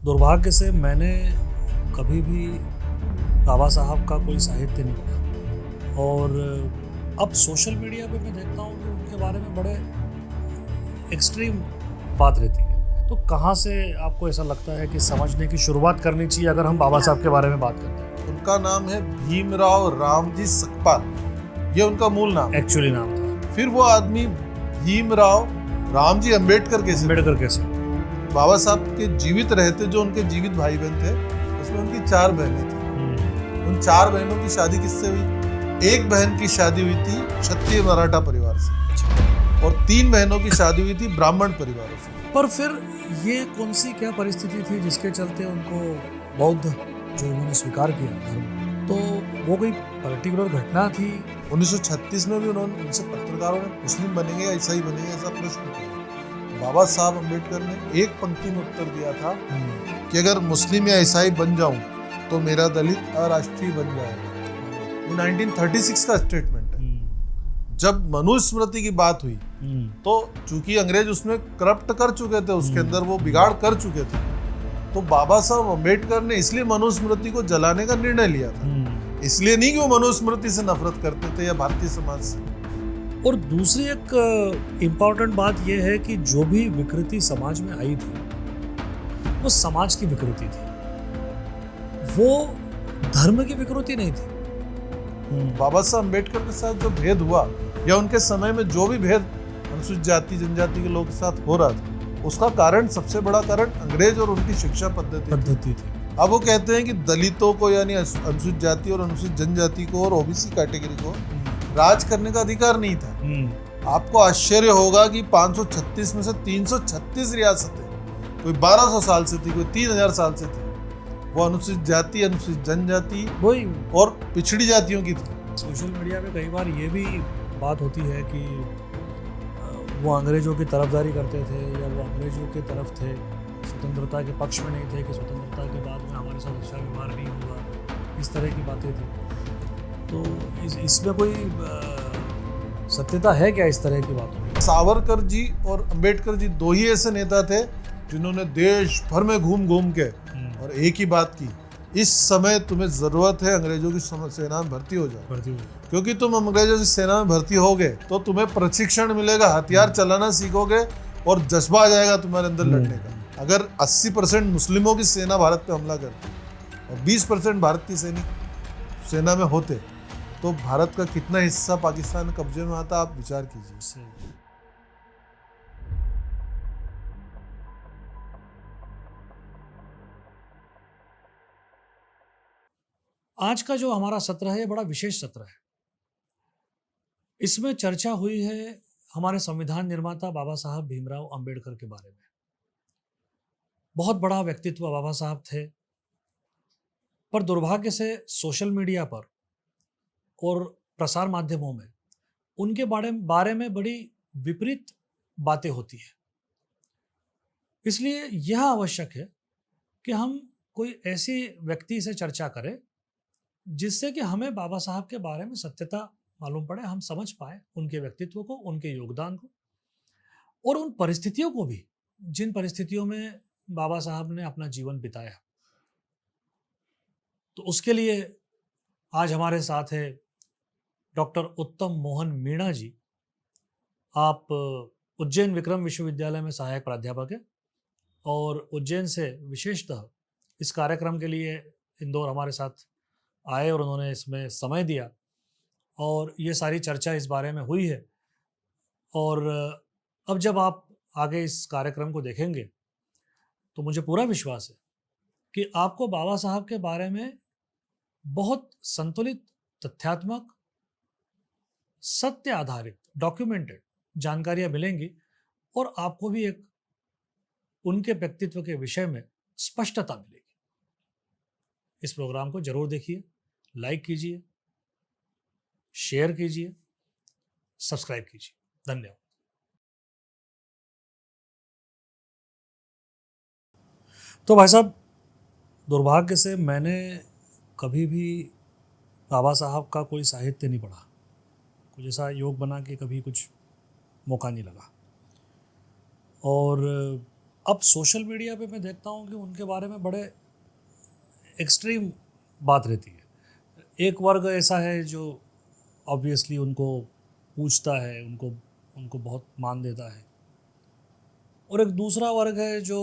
दुर्भाग्य से मैंने कभी भी बाबा साहब का कोई साहित्य नहीं पढ़ा और अब सोशल मीडिया पे मैं देखता हूँ कि उनके बारे में बड़े एक्सट्रीम बात रहती है। तो कहाँ से आपको ऐसा लगता है कि समझने की शुरुआत करनी चाहिए अगर हम बाबा साहब के बारे में बात करते हैं? उनका नाम है भीमराव रामजी सकपाल, ये उनका मूल नाम एक्चुअली नाम था। फिर वो आदमी भीमराव रामजी अम्बेडकर कैसे बाबा साहब के जीवित रहते जो उनके जीवित भाई बहन थे, उसमें उनकी 4 बहनें थी। उन 4 बहनों की शादी किससे हुई? एक बहन की शादी हुई थी क्षत्रिय मराठा परिवार से और 3 बहनों की शादी हुई थी ब्राह्मण परिवारों से। पर फिर ये कौन सी क्या परिस्थिति थी जिसके चलते उनको बौद्ध जो उन्होंने स्वीकार किया धर्म, तो वो कोई पर्टिकुलर घटना थी? 1936 में भी उन्होंने उनसे पत्रकारों ने मुस्लिम बनेंगे या ईसाई बनेंगे ऐसा प्रश्न किया। बाबा साहब अम्बेडकर ने एक पंक्ति में उत्तर दिया था कि अगर मुस्लिम या ईसाई बन जाऊं तो मेरा दलित अराष्ट्रीय बन जाएगा। ये 1936 का स्टेटमेंट है। जब मनुस्मृति की बात हुई तो चूंकि अंग्रेज उसमें करप्ट कर चुके थे, उसके अंदर वो बिगाड़ कर चुके थे, तो बाबा साहब अम्बेडकर ने इसलिए मनुस्मृति को जलाने का निर्णय लिया था। इसलिए नहीं कि वो मनुस्मृति से नफरत करते थे या भारतीय समाज से। और दूसरी एक इम्पॉर्टेंट बात यह है कि जो भी विकृति समाज में आई थी वो समाज की विकृति थी, वो धर्म की विकृति नहीं थी। बाबा साहब अम्बेडकर के साथ जो भेद हुआ या उनके समय में जो भी भेद अनुसूचित जाति जनजाति के लोगों के साथ हो रहा था, उसका कारण, सबसे बड़ा कारण अंग्रेज और उनकी शिक्षा पद्धति थी। अब वो कहते हैं कि दलितों को यानी अनुसूचित जाति और अनुसूचित जनजाति को और ओबीसी कैटेगरी को राज करने का अधिकार नहीं था। आपको आश्चर्य होगा कि 536 में से 336 रियासतें कोई 1200 साल से थी, कोई 3000 साल से थी, वो अनुसूचित जाति, अनुसूचित जनजाति वही और पिछड़ी जातियों की थी। सोशल मीडिया पे कई बार ये भी बात होती है कि वो अंग्रेजों की तरफदारी करते थे या वो अंग्रेजों की तरफ थे, स्वतंत्रता के पक्ष में नहीं थे कि स्वतंत्रता के बाद में हमारे साथ अच्छा व्यवहार नहीं होगा, इस तरह की बातें थी। तो इसमें कोई सत्यता है क्या इस तरह की बातों? सावरकर जी और अंबेडकर जी 2 ही ऐसे नेता थे जिन्होंने देश भर में घूम घूम के और एक ही बात की, इस समय तुम्हें जरूरत है अंग्रेजों की सेना में भर्ती हो जाओ, क्योंकि तुम अंग्रेजों की सेना में भर्ती होगे तो तुम्हें प्रशिक्षण मिलेगा, हथियार चलाना सीखोगे और जज्बा आ जाएगा तुम्हारे अंदर लड़ने का। अगर 80% मुस्लिमों की सेना भारत पे हमला करती और 20% भारत की सेना में होते तो भारत का कितना हिस्सा पाकिस्तान कब्जे में आता, आप विचार कीजिए। आज का जो हमारा सत्र है बड़ा विशेष सत्र है। इसमें चर्चा हुई है हमारे संविधान निर्माता बाबा साहब भीमराव अंबेडकर के बारे में। बहुत बड़ा व्यक्तित्व बाबा साहब थे, पर दुर्भाग्य से सोशल मीडिया पर और प्रसार माध्यमों में उनके बारे में बड़ी विपरीत बातें होती है। इसलिए यह आवश्यक है कि हम कोई ऐसी व्यक्ति से चर्चा करें जिससे कि हमें बाबा साहब के बारे में सत्यता मालूम पड़े, हम समझ पाए उनके व्यक्तित्व को, उनके योगदान को और उन परिस्थितियों को भी जिन परिस्थितियों में बाबा साहब ने अपना जीवन बिताया। तो उसके लिए आज हमारे साथ है डॉक्टर उत्तम मोहन मीणा जी। आप उज्जैन विक्रम विश्वविद्यालय में सहायक प्राध्यापक है और उज्जैन से विशेषतः इस कार्यक्रम के लिए इंदौर हमारे साथ आए और उन्होंने इसमें समय दिया और ये सारी चर्चा इस बारे में हुई है। और अब जब आप आगे इस कार्यक्रम को देखेंगे तो मुझे पूरा विश्वास है कि आपको बाबा साहब के बारे में बहुत संतुलित, तथ्यात्मक, सत्य आधारित, डॉक्यूमेंटेड जानकारियां मिलेंगी और आपको भी एक उनके व्यक्तित्व के विषय में स्पष्टता मिलेगी। इस प्रोग्राम को जरूर देखिए, लाइक कीजिए, शेयर कीजिए, सब्सक्राइब कीजिए। धन्यवाद। तो भाई साहब, दुर्भाग्य से मैंने कभी भी बाबा साहब का कोई साहित्य नहीं पढ़ा। कुछ ऐसा योग बना कि कभी कुछ मौका नहीं लगा। और अब सोशल मीडिया पे मैं देखता हूँ कि उनके बारे में बड़े एक्सट्रीम बात रहती है। एक वर्ग ऐसा है जो ऑब्वियसली उनको पूछता है, उनको उनको बहुत मान देता है, और एक दूसरा वर्ग है जो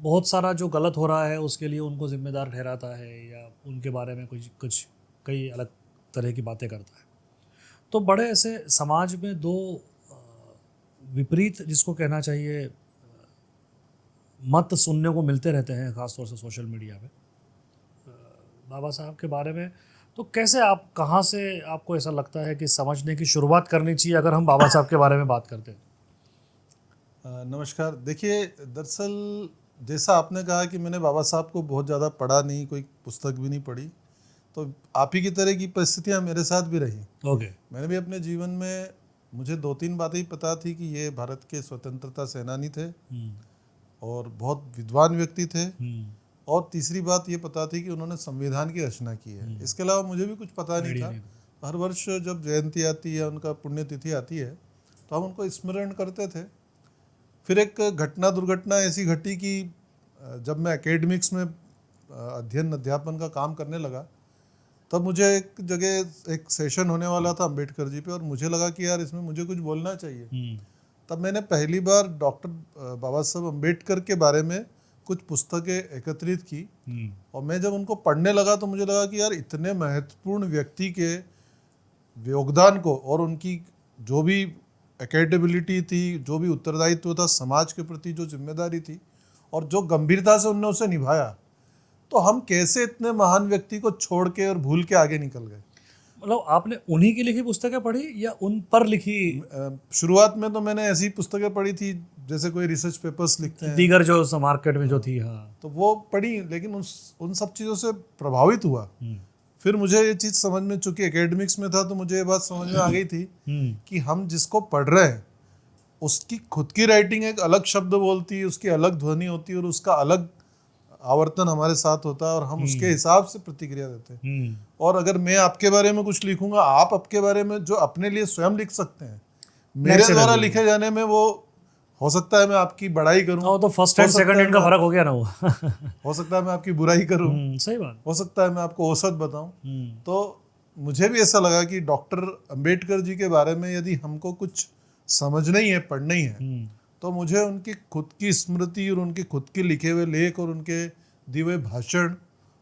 बहुत सारा जो गलत हो रहा है उसके लिए उनको जिम्मेदार ठहराता है या उनके बारे में कुछ कुछ कई अलग तरह की बातें करता है। तो बड़े ऐसे समाज में दो विपरीत, जिसको कहना चाहिए, मत सुनने को मिलते रहते हैं, ख़ासतौर से सोशल मीडिया पे बाबा साहब के बारे में। तो कैसे आप, कहाँ से आपको ऐसा लगता है कि समझने की शुरुआत करनी चाहिए अगर हम बाबा साहब के बारे में बात करते हैं? नमस्कार। देखिए, दरअसल जैसा आपने कहा कि मैंने बाबा साहब को बहुत ज़्यादा पढ़ा नहीं, कोई पुस्तक भी नहीं पढ़ी, तो आप ही की तरह की परिस्थितियाँ मेरे साथ भी रही। ओके। मैंने भी अपने जीवन में, मुझे 2-3 बातें ही पता थी कि ये भारत के स्वतंत्रता सेनानी थे और बहुत विद्वान व्यक्ति थे, और तीसरी बात ये पता थी कि उन्होंने संविधान की रचना की है। इसके अलावा मुझे भी कुछ पता नहीं था। हर वर्ष जब जयंती आती है, उनका पुण्यतिथि आती है, तो हम उनको स्मरण करते थे। फिर एक घटना दुर्घटना ऐसी घटी कि जब मैं एकेडमिक्स में अध्ययन अध्यापन का काम करने लगा, तब मुझे एक जगह एक सेशन होने वाला था अम्बेडकर जी पे, और मुझे लगा कि यार इसमें मुझे कुछ बोलना चाहिए। तब मैंने पहली बार डॉक्टर बाबा साहब अम्बेडकर के बारे में कुछ पुस्तकें एकत्रित की, और मैं जब उनको पढ़ने लगा तो मुझे लगा कि यार इतने महत्वपूर्ण व्यक्ति के योगदान को और उनकी जो भी अकेटेबिलिटी थी, जो भी उत्तरदायित्व था, समाज के प्रति जो जिम्मेदारी थी, और जो गंभीरता से उनने उसे निभाया, तो हम कैसे इतने महान व्यक्ति को छोड़ के और भूल के आगे निकल गए। मतलब आपने उन्हीं की लिखी पुस्तकें पढ़ी या उन पर लिखी? शुरुआत में तो मैंने ऐसी पुस्तकें पढ़ी थी जैसे कोई रिसर्च पेपर्स लिखते हैं, दीगर जो मार्केट में जो थी, हाँ, तो वो पढ़ी, लेकिन उन सब चीज़ों से प्रभावित हुआ। फिर मुझे ये चीज़ समझ में, चूंकि एकेडमिक्स में था, तो मुझे ये बात समझ में आ गई थी कि हम जिसको पढ़ रहे हैं उसकी खुद की राइटिंग एक अलग शब्द बोलती है, उसकी अलग ध्वनि होती है, और उसका अलग आवर्तन हमारे साथ होता है, और हम उसके हिसाब से प्रतिक्रिया देते हैं। और अगर मैं आपके बारे में कुछ लिखूंगा, आप आपके बारे में जो अपने लिए स्वयं लिख सकते हैं, मेरे द्वारा लिखे जाने में वो हो सकता है मैं आपकी बड़ाई करूं, तो फर्स्ट एंड सेकंड एंड का फर्क हो गया ना वो। हो सकता है मैं आपकी बुराई करूं, सही बात, हो सकता है मैं आपको औसत बताऊं। तो मुझे भी ऐसा लगा कि डॉक्टर अंबेडकर जी के बारे में यदि हमको कुछ समझना ही है, पढ़ना ही है, तो मुझे उनकी खुद की स्मृति और उनके खुद के लिखे हुए लेख और उनके दिए हुए भाषण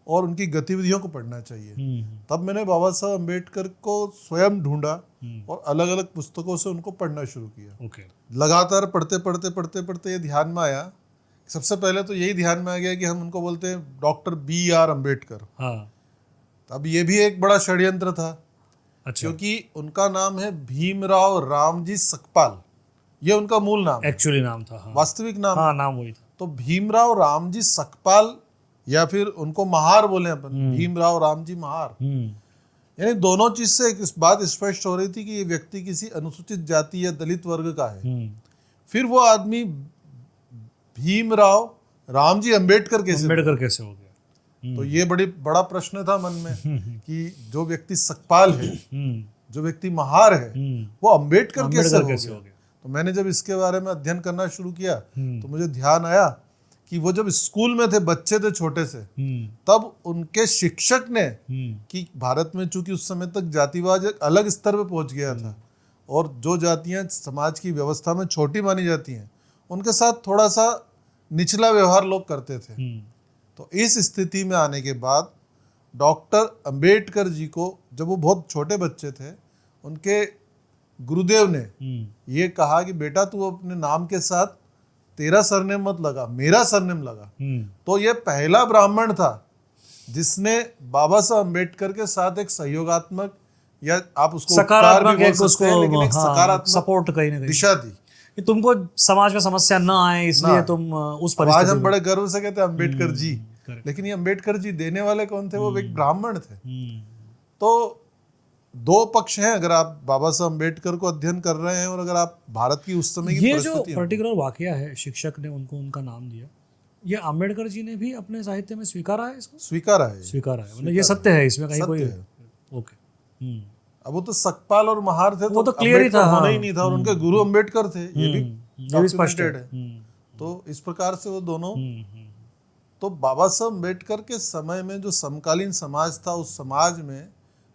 और उनकी गतिविधियों को पढ़ना चाहिए। तब मैंने बाबा साहब अम्बेडकर को स्वयं ढूंढा और अलग अलग पुस्तकों से उनको पढ़ना शुरू किया। लगातार पढ़ते पढ़ते पढ़ते पढ़ते ये ध्यान में आया, सबसे पहले तो यही ध्यान में आ गया कि हम उनको बोलते हैं डॉक्टर BR अम्बेडकर। अब ये भी एक बड़ा षड्यंत्र था। अच्छा। क्योंकि उनका नाम है भीमराव रामजी सकपाल, ये उनका मूल नाम, एक्चुअली नाम था, हाँ। वास्तविक नाम, हाँ, नाम वही था। तो भीमराव रामजी सकपाल, या फिर उनको महार बोले अपन, भीमराव रामजी महार, यानी दोनों चीज से एक बात स्पष्ट हो रही थी कि ये व्यक्ति किसी अनुसूचित जाति या दलित वर्ग का है। फिर वो आदमी भीमराव रामजी अम्बेडकर कैसे हो गया? तो ये बड़ा प्रश्न था मन में कि जो व्यक्ति सकपाल है, जो व्यक्ति महार है, वो अम्बेडकर कैसे हो गया? तो मैंने जब इसके बारे में अध्ययन करना शुरू किया तो मुझे ध्यान आया कि वो जब स्कूल में थे, बच्चे थे छोटे से, तब उनके शिक्षक ने, कि भारत में चूंकि उस समय तक जातिवाद एक अलग स्तर पे पहुंच गया था और जो जातियां समाज की व्यवस्था में छोटी मानी जाती हैं, उनके साथ थोड़ा सा निचला व्यवहार लोग करते थे। तो इस स्थिति में आने के बाद डॉक्टर अंबेडकर जी को, जब वो बहुत छोटे बच्चे थे, उनके गुरुदेव ने ये कहा कि बेटा तू अपने नाम के साथ तेरा सरनेम मत लगा, मेरा सरनेम लगा। तो ये पहला ब्राह्मण था जिसने बाबा साहब अम्बेडकर के साथ एक सहयोगात्मक, या आप उसको सकारात्मक सपोर्ट कहीं ना कहीं दिशा दी कि तुमको समाज में समस्या ना आए, इसलिए तुम उस परिस्थिति। आज हम बड़े गर्व से कहते हैं अम्बेडकर जी, लेकिन ये अम्बेडकर जी देने वाले कौन थे? वो एक ब्राह्मण थे। तो दो पक्ष हैं, अगर आप बाबा साहब अम्बेडकर को अध्ययन कर रहे हैं और अगर आप भारत की उस समय की ये जो पर्टिकुलर वाकया है, शिक्षक ने उनको उनका नाम दिया, ये अम्बेडकर जी ने भी अपने साहित्य में स्वीकारा है, इसको स्वीकारा है, मतलब ये सत्य है, इसमें कहीं कोई ओके। अब वो तो सकपाल और महार थे, वो तो क्लियर ही था, होना ही नहीं था, और उनके गुरु अम्बेडकर थे, ये भी स्पष्ट है। तो इस प्रकार से वो दोनों, हम्म। तो बाबा साहब अम्बेडकर के समय में जो समकालीन समाज था, उस समाज में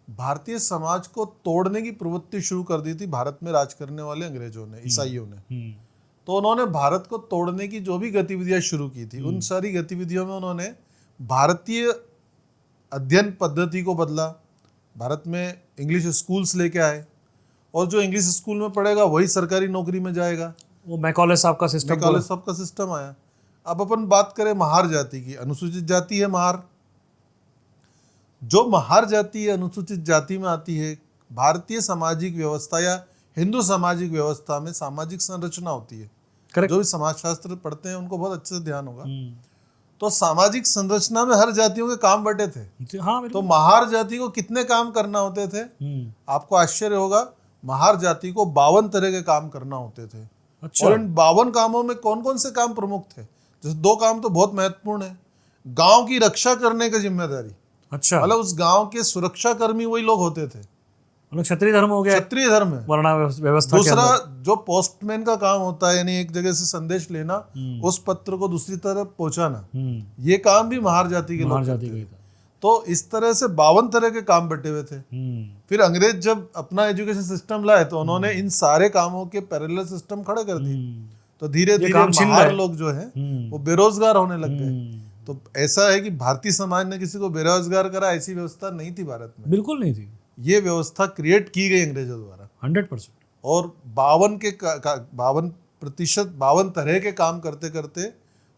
भारतीय समाज को तोड़ने की प्रवृत्ति शुरू कर दी थी भारत में राज करने वाले अंग्रेजों ने, ईसाइयों ने। तो उन्होंने भारत को तोड़ने की जो भी गतिविधियां शुरू की थी, उन सारी गतिविधियों में उन्होंने भारतीय अध्ययन पद्धति को बदला। भारत में इंग्लिश स्कूल्स लेके आए, और जो इंग्लिश स्कूल में पढ़ेगा वही सरकारी नौकरी में जाएगा। वो मैकॉले साहब का सिस्टम, मैकॉले साहब का सिस्टम आया। अब अपन बात करें महार जाति की, अनुसूचित जाति है महार। जो महार जाति है, अनुसूचित जाति में आती है, भारतीय सामाजिक व्यवस्था या हिंदू सामाजिक व्यवस्था में सामाजिक संरचना होती है। Correct. जो भी समाजशास्त्र पढ़ते हैं उनको बहुत अच्छे से ध्यान होगा। तो सामाजिक संरचना में हर जातियों के काम बटे थे। हाँ, तो महार जाति को कितने काम करना होते थे? आपको आश्चर्य होगा, महार जाति को 52 तरह के काम करना होते थे। अच्छा। और इन 52 कामों में कौन कौन से काम प्रमुख थे? जैसे 2 काम तो बहुत महत्वपूर्ण है। गांव की रक्षा करने की जिम्मेदारी, अच्छा, मतलब उस गांव के सुरक्षा कर्मी वही लोग होते थे। मतलब क्षत्रिय धर्म हो गया, क्षत्रिय धर्म है। वर्णा व्यवस्था के दूसरा अंदर। जो पोस्टमैन का काम होता है, यानी एक जगह से संदेश लेना, उस पत्र को दूसरी तरफ पहुंचाना, ये काम भी महार जाति के लोग करते थे। तो इस तरह से 52 तरह के काम बटे हुए थे। फिर अंग्रेज जब अपना एजुकेशन सिस्टम लाए तो उन्होंने इन सारे कामों के पैरेलल सिस्टम खड़े कर दिए। तो धीरे धीरे महार लोग जो है वो बेरोजगार होने लग गए। तो ऐसा है कि भारतीय समाज ने किसी को बेरोजगार करा, ऐसी व्यवस्था नहीं थी भारत में, बिल्कुल नहीं थी। ये व्यवस्था क्रिएट की गई अंग्रेजों द्वारा 100%। और 52 तरह के काम करते करते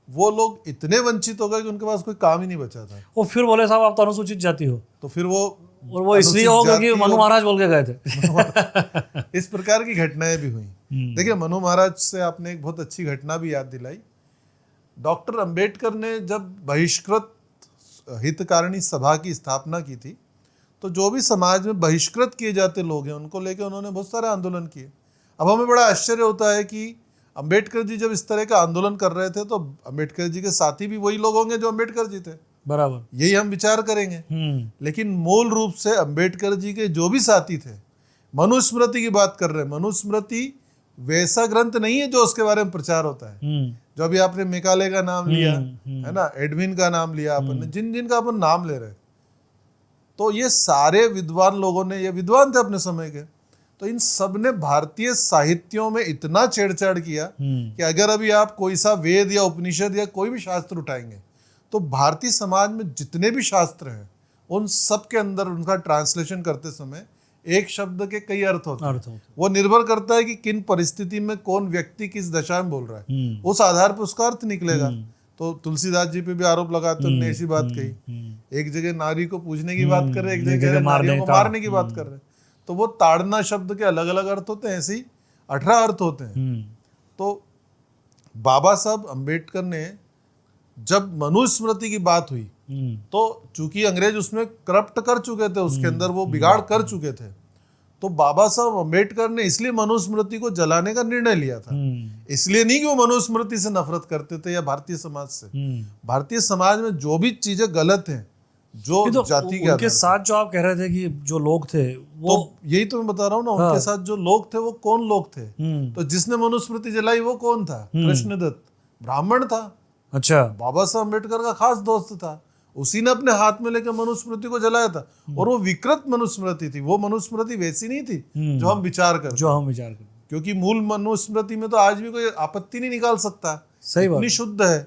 वो लोग इतने वंचित हो गए कि उनके पास कोई काम ही नहीं बचा था। वो फिर बोले साहब आप तो अनुसूचित जाति हो, तो फिर वो, और वो इसलिए हो गया कि मनु महाराज बोल के गए थे। इस प्रकार की घटनाएं भी हुई। देखिए, मनु महाराज से आपने एक बहुत अच्छी घटना भी याद दिलाई। डॉक्टर अंबेडकर ने जब बहिष्कृत हितकारिणी सभा की स्थापना की थी, तो जो भी समाज में बहिष्कृत किए जाते लोग हैं उनको लेकर उन्होंने बहुत सारे आंदोलन किए। अब हमें बड़ा आश्चर्य होता है कि अंबेडकर जी जब इस तरह का आंदोलन कर रहे थे तो अंबेडकर जी के साथी भी वही लोग होंगे जो अंबेडकर जी थे, बराबर, यही हम विचार करेंगे। लेकिन मूल रूप से अंबेडकर जी के जो भी साथी थे, मनुस्मृति की बात कर रहे हैं। मनुस्मृति वैसा ग्रंथ नहीं है जो उसके बारे में प्रचार होता है। जो अभी आपने मैकाले का नाम लिया है ना, एडविन का नाम लिया आपने, जिन जिन का अपन नाम ले रहे हैं, तो ये सारे विद्वान लोगों ने, ये विद्वान थे अपने समय के, तो इन सब ने भारतीय साहित्यों में इतना छेड़छाड़ किया कि अगर अभी आप कोई सा वेद या उपनिषद या कोई भी शास्त्र उठाएंगे तो भारतीय समाज में जितने भी शास्त्र हैं उन सब के अंदर उनका ट्रांसलेशन करते समय एक शब्द के कई अर्थ होते हैं। वो निर्भर करता है कि किन परिस्थिति में कौन व्यक्ति किस दशा में बोल रहा है, उस आधार पर उसका अर्थ निकलेगा। तो तुलसीदास जी पे भी आरोप लगाते उन्होंने ऐसी बात कही। एक जगह नारी को पूजने की बात कर रहे, एक जगह नारियों को मारने की बात कर रहे। तो वो ताड़ना शब्द के अलग अलग अर्थ होते हैं, ऐसे ही 18 अर्थ होते हैं। तो बाबा साहब अम्बेडकर ने जब मनुस्मृति की बात हुई तो चूंकि अंग्रेज उसमें करप्ट कर चुके थे, उसके अंदर वो बिगाड़ कर चुके थे, तो बाबा साहब अम्बेडकर ने इसलिए मनुस्मृति को जलाने का निर्णय लिया था। इसलिए नहीं कि वो मनुस्मृति से नफरत करते थे या भारतीय समाज से। भारतीय समाज में जो भी चीजें गलत हैं, जो तो जाति के उनके साथ जो आप कह रहे थे कि जो लोग थे वो, तो यही तो मैं बता रहा हूँ ना, उनके साथ जो लोग थे वो कौन लोग थे? तो जिसने मनुस्मृति जलाई वो कौन था? कृष्णदत्त, ब्राह्मण था। अच्छा, बाबा साहब अम्बेडकर का खास दोस्त था, उसी ने अपने हाथ में लेकर मनुस्मृति को जलाया था। और वो विकृत मनुस्मृति थी, वो मनुस्मृति वैसी नहीं थी जो हम विचार करते, क्योंकि मूल मनुस्मृति में तो आज भी कोई आपत्ति नहीं निकाल सकता, सही बात, इतनी शुद्ध है।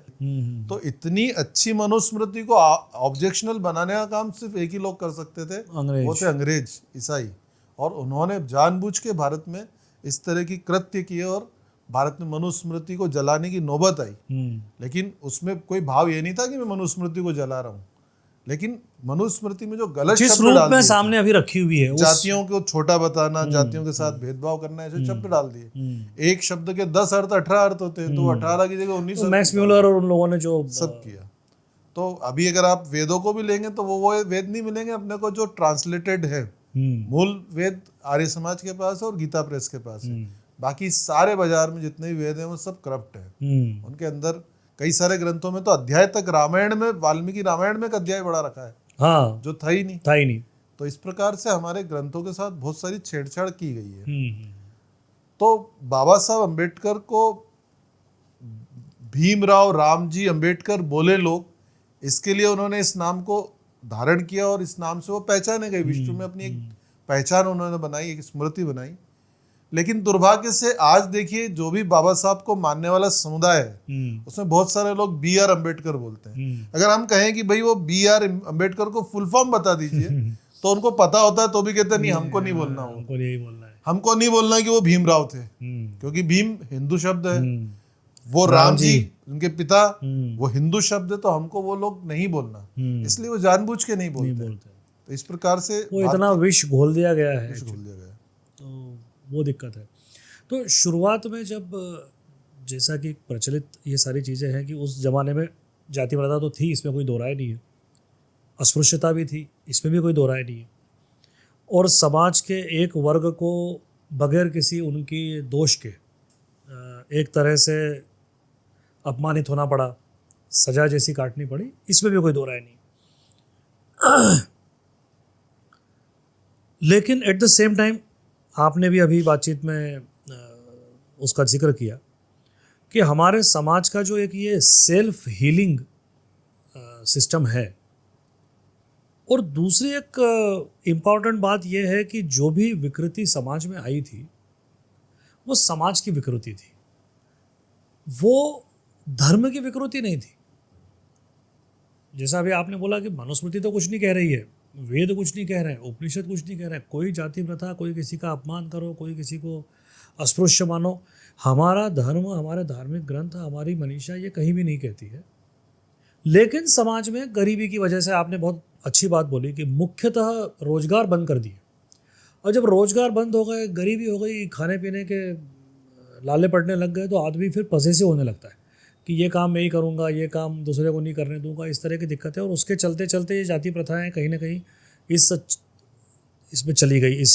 तो इतनी अच्छी मनुस्मृति को ऑब्जेक्शनल बनाने का काम सिर्फ एक ही लोग कर सकते थे, वो थे अंग्रेज, ईसाई। और उन्होंने जानबूझ के भारत में इस तरह की कृत्य किए और भारत में मनुस्मृति को जलाने की नौबत आई। लेकिन उसमें कोई भाव ये नहीं था कि मैं मनुस्मृति को जला रहा हूँ, लेकिन मनुस्मृति में जो गलत जिस रूप में सामने अभी रखी हुई है, जातियों को छोटा बताना, जातियों के साथ भेदभाव करना, ऐसे शब्द डाल दिए। एक शब्द के 10 अर्थ 18 अर्थ होते हैं, तो 18 की जगह 19 मैक्स म्यूलर और उन लोगों ने जो सब किया। तो अभी अगर आप वेदों को भी लेंगे तो वो वेद नहीं मिलेंगे अपने को जो ट्रांसलेटेड है। मूल वेद आर्य समाज के पास है और गीता प्रेस के पास है। बाकी सारे बाजार में जितने भी वेद हैं वो सब करप्ट है। उनके अंदर कई सारे ग्रंथों में तो अध्याय तक रामायण में, वाल्मीकि रामायण में एक अध्याय बढ़ा रखा है, हाँ, जो था ही नहीं। तो इस प्रकार से हमारे ग्रंथों के साथ बहुत सारी छेड़छाड़ की गई है। तो बाबा साहब अम्बेडकर को भीमराव रामजी अंबेडकर बोले लोग, इसके लिए उन्होंने इस नाम को धारण किया और इस नाम से वो पहचाने गए। विश्व में अपनी एक पहचान उन्होंने बनाई, एक स्मृति बनाई। लेकिन दुर्भाग्य से आज देखिए, जो भी बाबा साहब को मानने वाला समुदाय है उसमें बहुत सारे लोग BR अम्बेडकर बोलते हैं। अगर हम कहें कि भाई वो BR अम्बेडकर को फुल फॉर्म बता दीजिए तो उनको पता होता है, तो भी कहते हैं नहीं, हमको नहीं बोलना, हमको नहीं बोलना है, हमको नहीं बोलना कि वो भीमराव थे, क्योंकि भीम हिंदू शब्द है, वो राम जी उनके पिता, वो हिंदू शब्द है, तो हमको वो लोग नहीं बोलना, इसलिए वो जानबूझ के नहीं बोलते। तो इस प्रकार से वो इतना विष घोल दिया गया है, तो वो दिक्कत है। तो शुरुआत में जब, जैसा कि प्रचलित ये सारी चीज़ें हैं कि उस ज़माने में जाति प्रथा तो थी, इसमें कोई दो राय नहीं है, अस्पृश्यता भी थी, इसमें भी कोई दो राय नहीं है, और समाज के एक वर्ग को बगैर किसी उनकी दोष के एक तरह से अपमानित होना पड़ा, सजा जैसी काटनी पड़ी, इसमें भी कोई दो राय नहीं। लेकिन एट द सेम टाइम आपने भी अभी बातचीत में उसका जिक्र किया कि हमारे समाज का जो एक ये सेल्फ हीलिंग सिस्टम है, और दूसरी एक इम्पॉर्टेंट बात यह है कि जो भी विकृति समाज में आई थी वो समाज की विकृति थी, वो धर्म की विकृति नहीं थी। जैसा अभी आपने बोला कि मनुस्मृति तो कुछ नहीं कह रही है, वेद कुछ नहीं कह रहे हैं, उपनिषद कुछ नहीं कह रहे हैं, कोई जाति प्रथा, कोई किसी का अपमान करो, कोई किसी को अस्पृश्य मानो, हमारा धर्म, हमारे धार्मिक ग्रंथ, हमारी मनीषा ये कहीं भी नहीं कहती है। लेकिन समाज में गरीबी की वजह से, आपने बहुत अच्छी बात बोली कि मुख्यतः रोजगार बंद कर दिए, और जब रोजगार बंद हो गए, गरीबी हो गई, खाने पीने के लाले पड़ने लग गए, तो आदमी फिर पसेसिव होने लगता है कि ये काम मैं ही करूँगा, ये काम दूसरे को नहीं करने दूंगा, इस तरह की दिक्कतें, और उसके चलते चलते ये जाति प्रथाएं कहीं ना कहीं इसमें चली गई, इस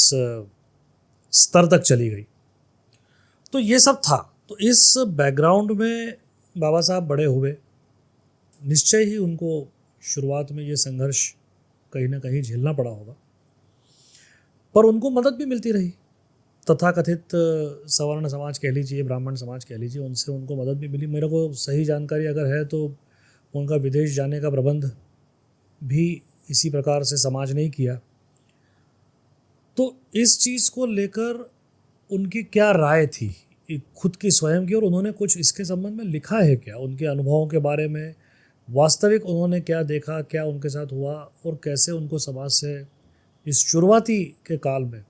स्तर तक चली गई। तो ये सब था। तो इस बैकग्राउंड में बाबा साहब बड़े हुए, निश्चय ही उनको शुरुआत में ये संघर्ष कहीं ना कहीं झेलना पड़ा होगा, पर उनको मदद भी मिलती रही। तथाकथित सवर्ण समाज कह लीजिए, ब्राह्मण समाज कह लीजिए, उनसे उनको मदद भी मिली। मेरे को सही जानकारी अगर है तो उनका विदेश जाने का प्रबंध भी इसी प्रकार से समाज ने ही किया। तो इस चीज़ को लेकर उनकी क्या राय थी खुद की स्वयं की, और उन्होंने कुछ इसके संबंध में लिखा है क्या, उनके अनुभवों के बारे में, वास्तविक उन्होंने क्या देखा, क्या उनके साथ हुआ, और कैसे उनको समाज से इस शुरुआती के काल में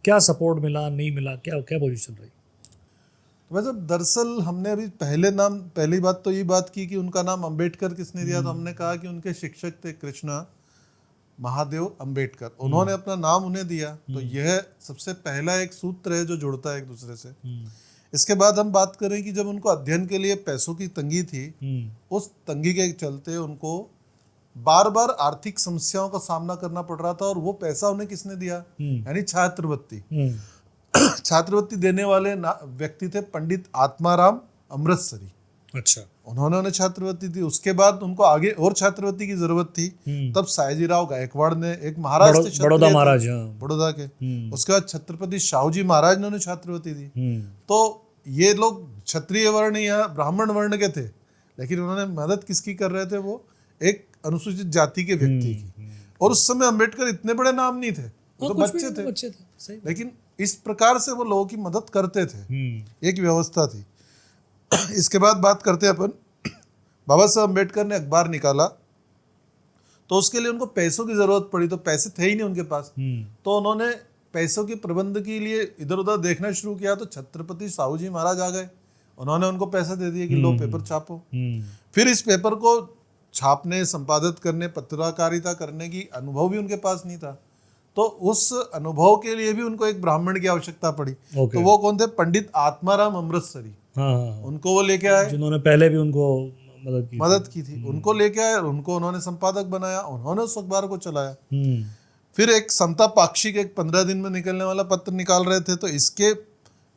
क्या सपोर्ट मिला, नहीं मिला, क्या क्या पोजीशन रही? वैसे दरअसल हमने अभी पहली बात तो ये बात की कि उनका नाम अंबेडकर किसने दिया, तो हमने कहा कि उनके शिक्षक थे कृष्णा महादेव अंबेडकर, उन्होंने अपना नाम उन्हें दिया। तो यह सबसे पहला एक सूत्र है जो जुड़ता है एक दूसरे से। इसके बाद हम बात करें कि जब उनको अध्ययन के लिए पैसों की तंगी थी, उस तंगी के चलते उनको बार बार आर्थिक समस्याओं का सामना करना पड़ रहा था, और वो पैसा उन्हें किसने दिया, यानी छात्रवृत्ति। छात्रवृत्ति देने वाले व्यक्ति थे पंडित आत्माराम अमृतसरी। अच्छा, उन्होंने छात्रवृत्ति दी। उसके बाद उनको आगे और छात्रवृत्ति की जरूरत थी, तब सायाजीराव गायकवाड़ ने, एक महाराज थे बड़ौदा महाराज, बड़ौदा के, उसके बाद छत्रपति शाहूजी महाराज ने उन्हें छात्रवृत्ति दी। तो ये लोग क्षत्रिय वर्ण या ब्राह्मण वर्ण के थे, लेकिन उन्होंने मदद किसकी कर रहे थे, वो एक अनुसूचित जाति के व्यक्ति की। और उस समय अंबेडकर इतने बड़े नाम नहीं थे, तो बच्चे थे, लेकिन इस प्रकार से वो लोगों की मदद करते थे, एक व्यवस्था थी। इसके बाद बात करते हैं अपन, बाबा साहब अम्बेडकर ने अखबार निकाला, तो उसके लिए उनको पैसों की जरूरत पड़ी, तो पैसे थे ही नहीं उनके पास। तो उन्होंने पैसों के प्रबंध के लिए इधर उधर देखना शुरू किया, तो छत्रपति साहूजी महाराज आ गए, उन्होंने उनको पैसा दे दिए कि लो पेपर छापो। फिर इस पेपर को छापने, संपादित करने, पत्रकारिता करने की अनुभव भी उनके पास नहीं था, तो उस अनुभव के लिए भी उनको एक ब्राह्मण की आवश्यकता पड़ी। तो वो कौन थे, पंडित आत्माराम अमृतसरी। उनको वो लेके आए, जिन्होंने पहले भी उनको मदद की थी। उनको लेके आए और उनको उन्होंने संपादक बनाया, उन्होंने उस अखबार को चलाया। फिर एक समता पाक्षिक, एक 15 दिन में निकलने वाला पत्र निकाल रहे थे, तो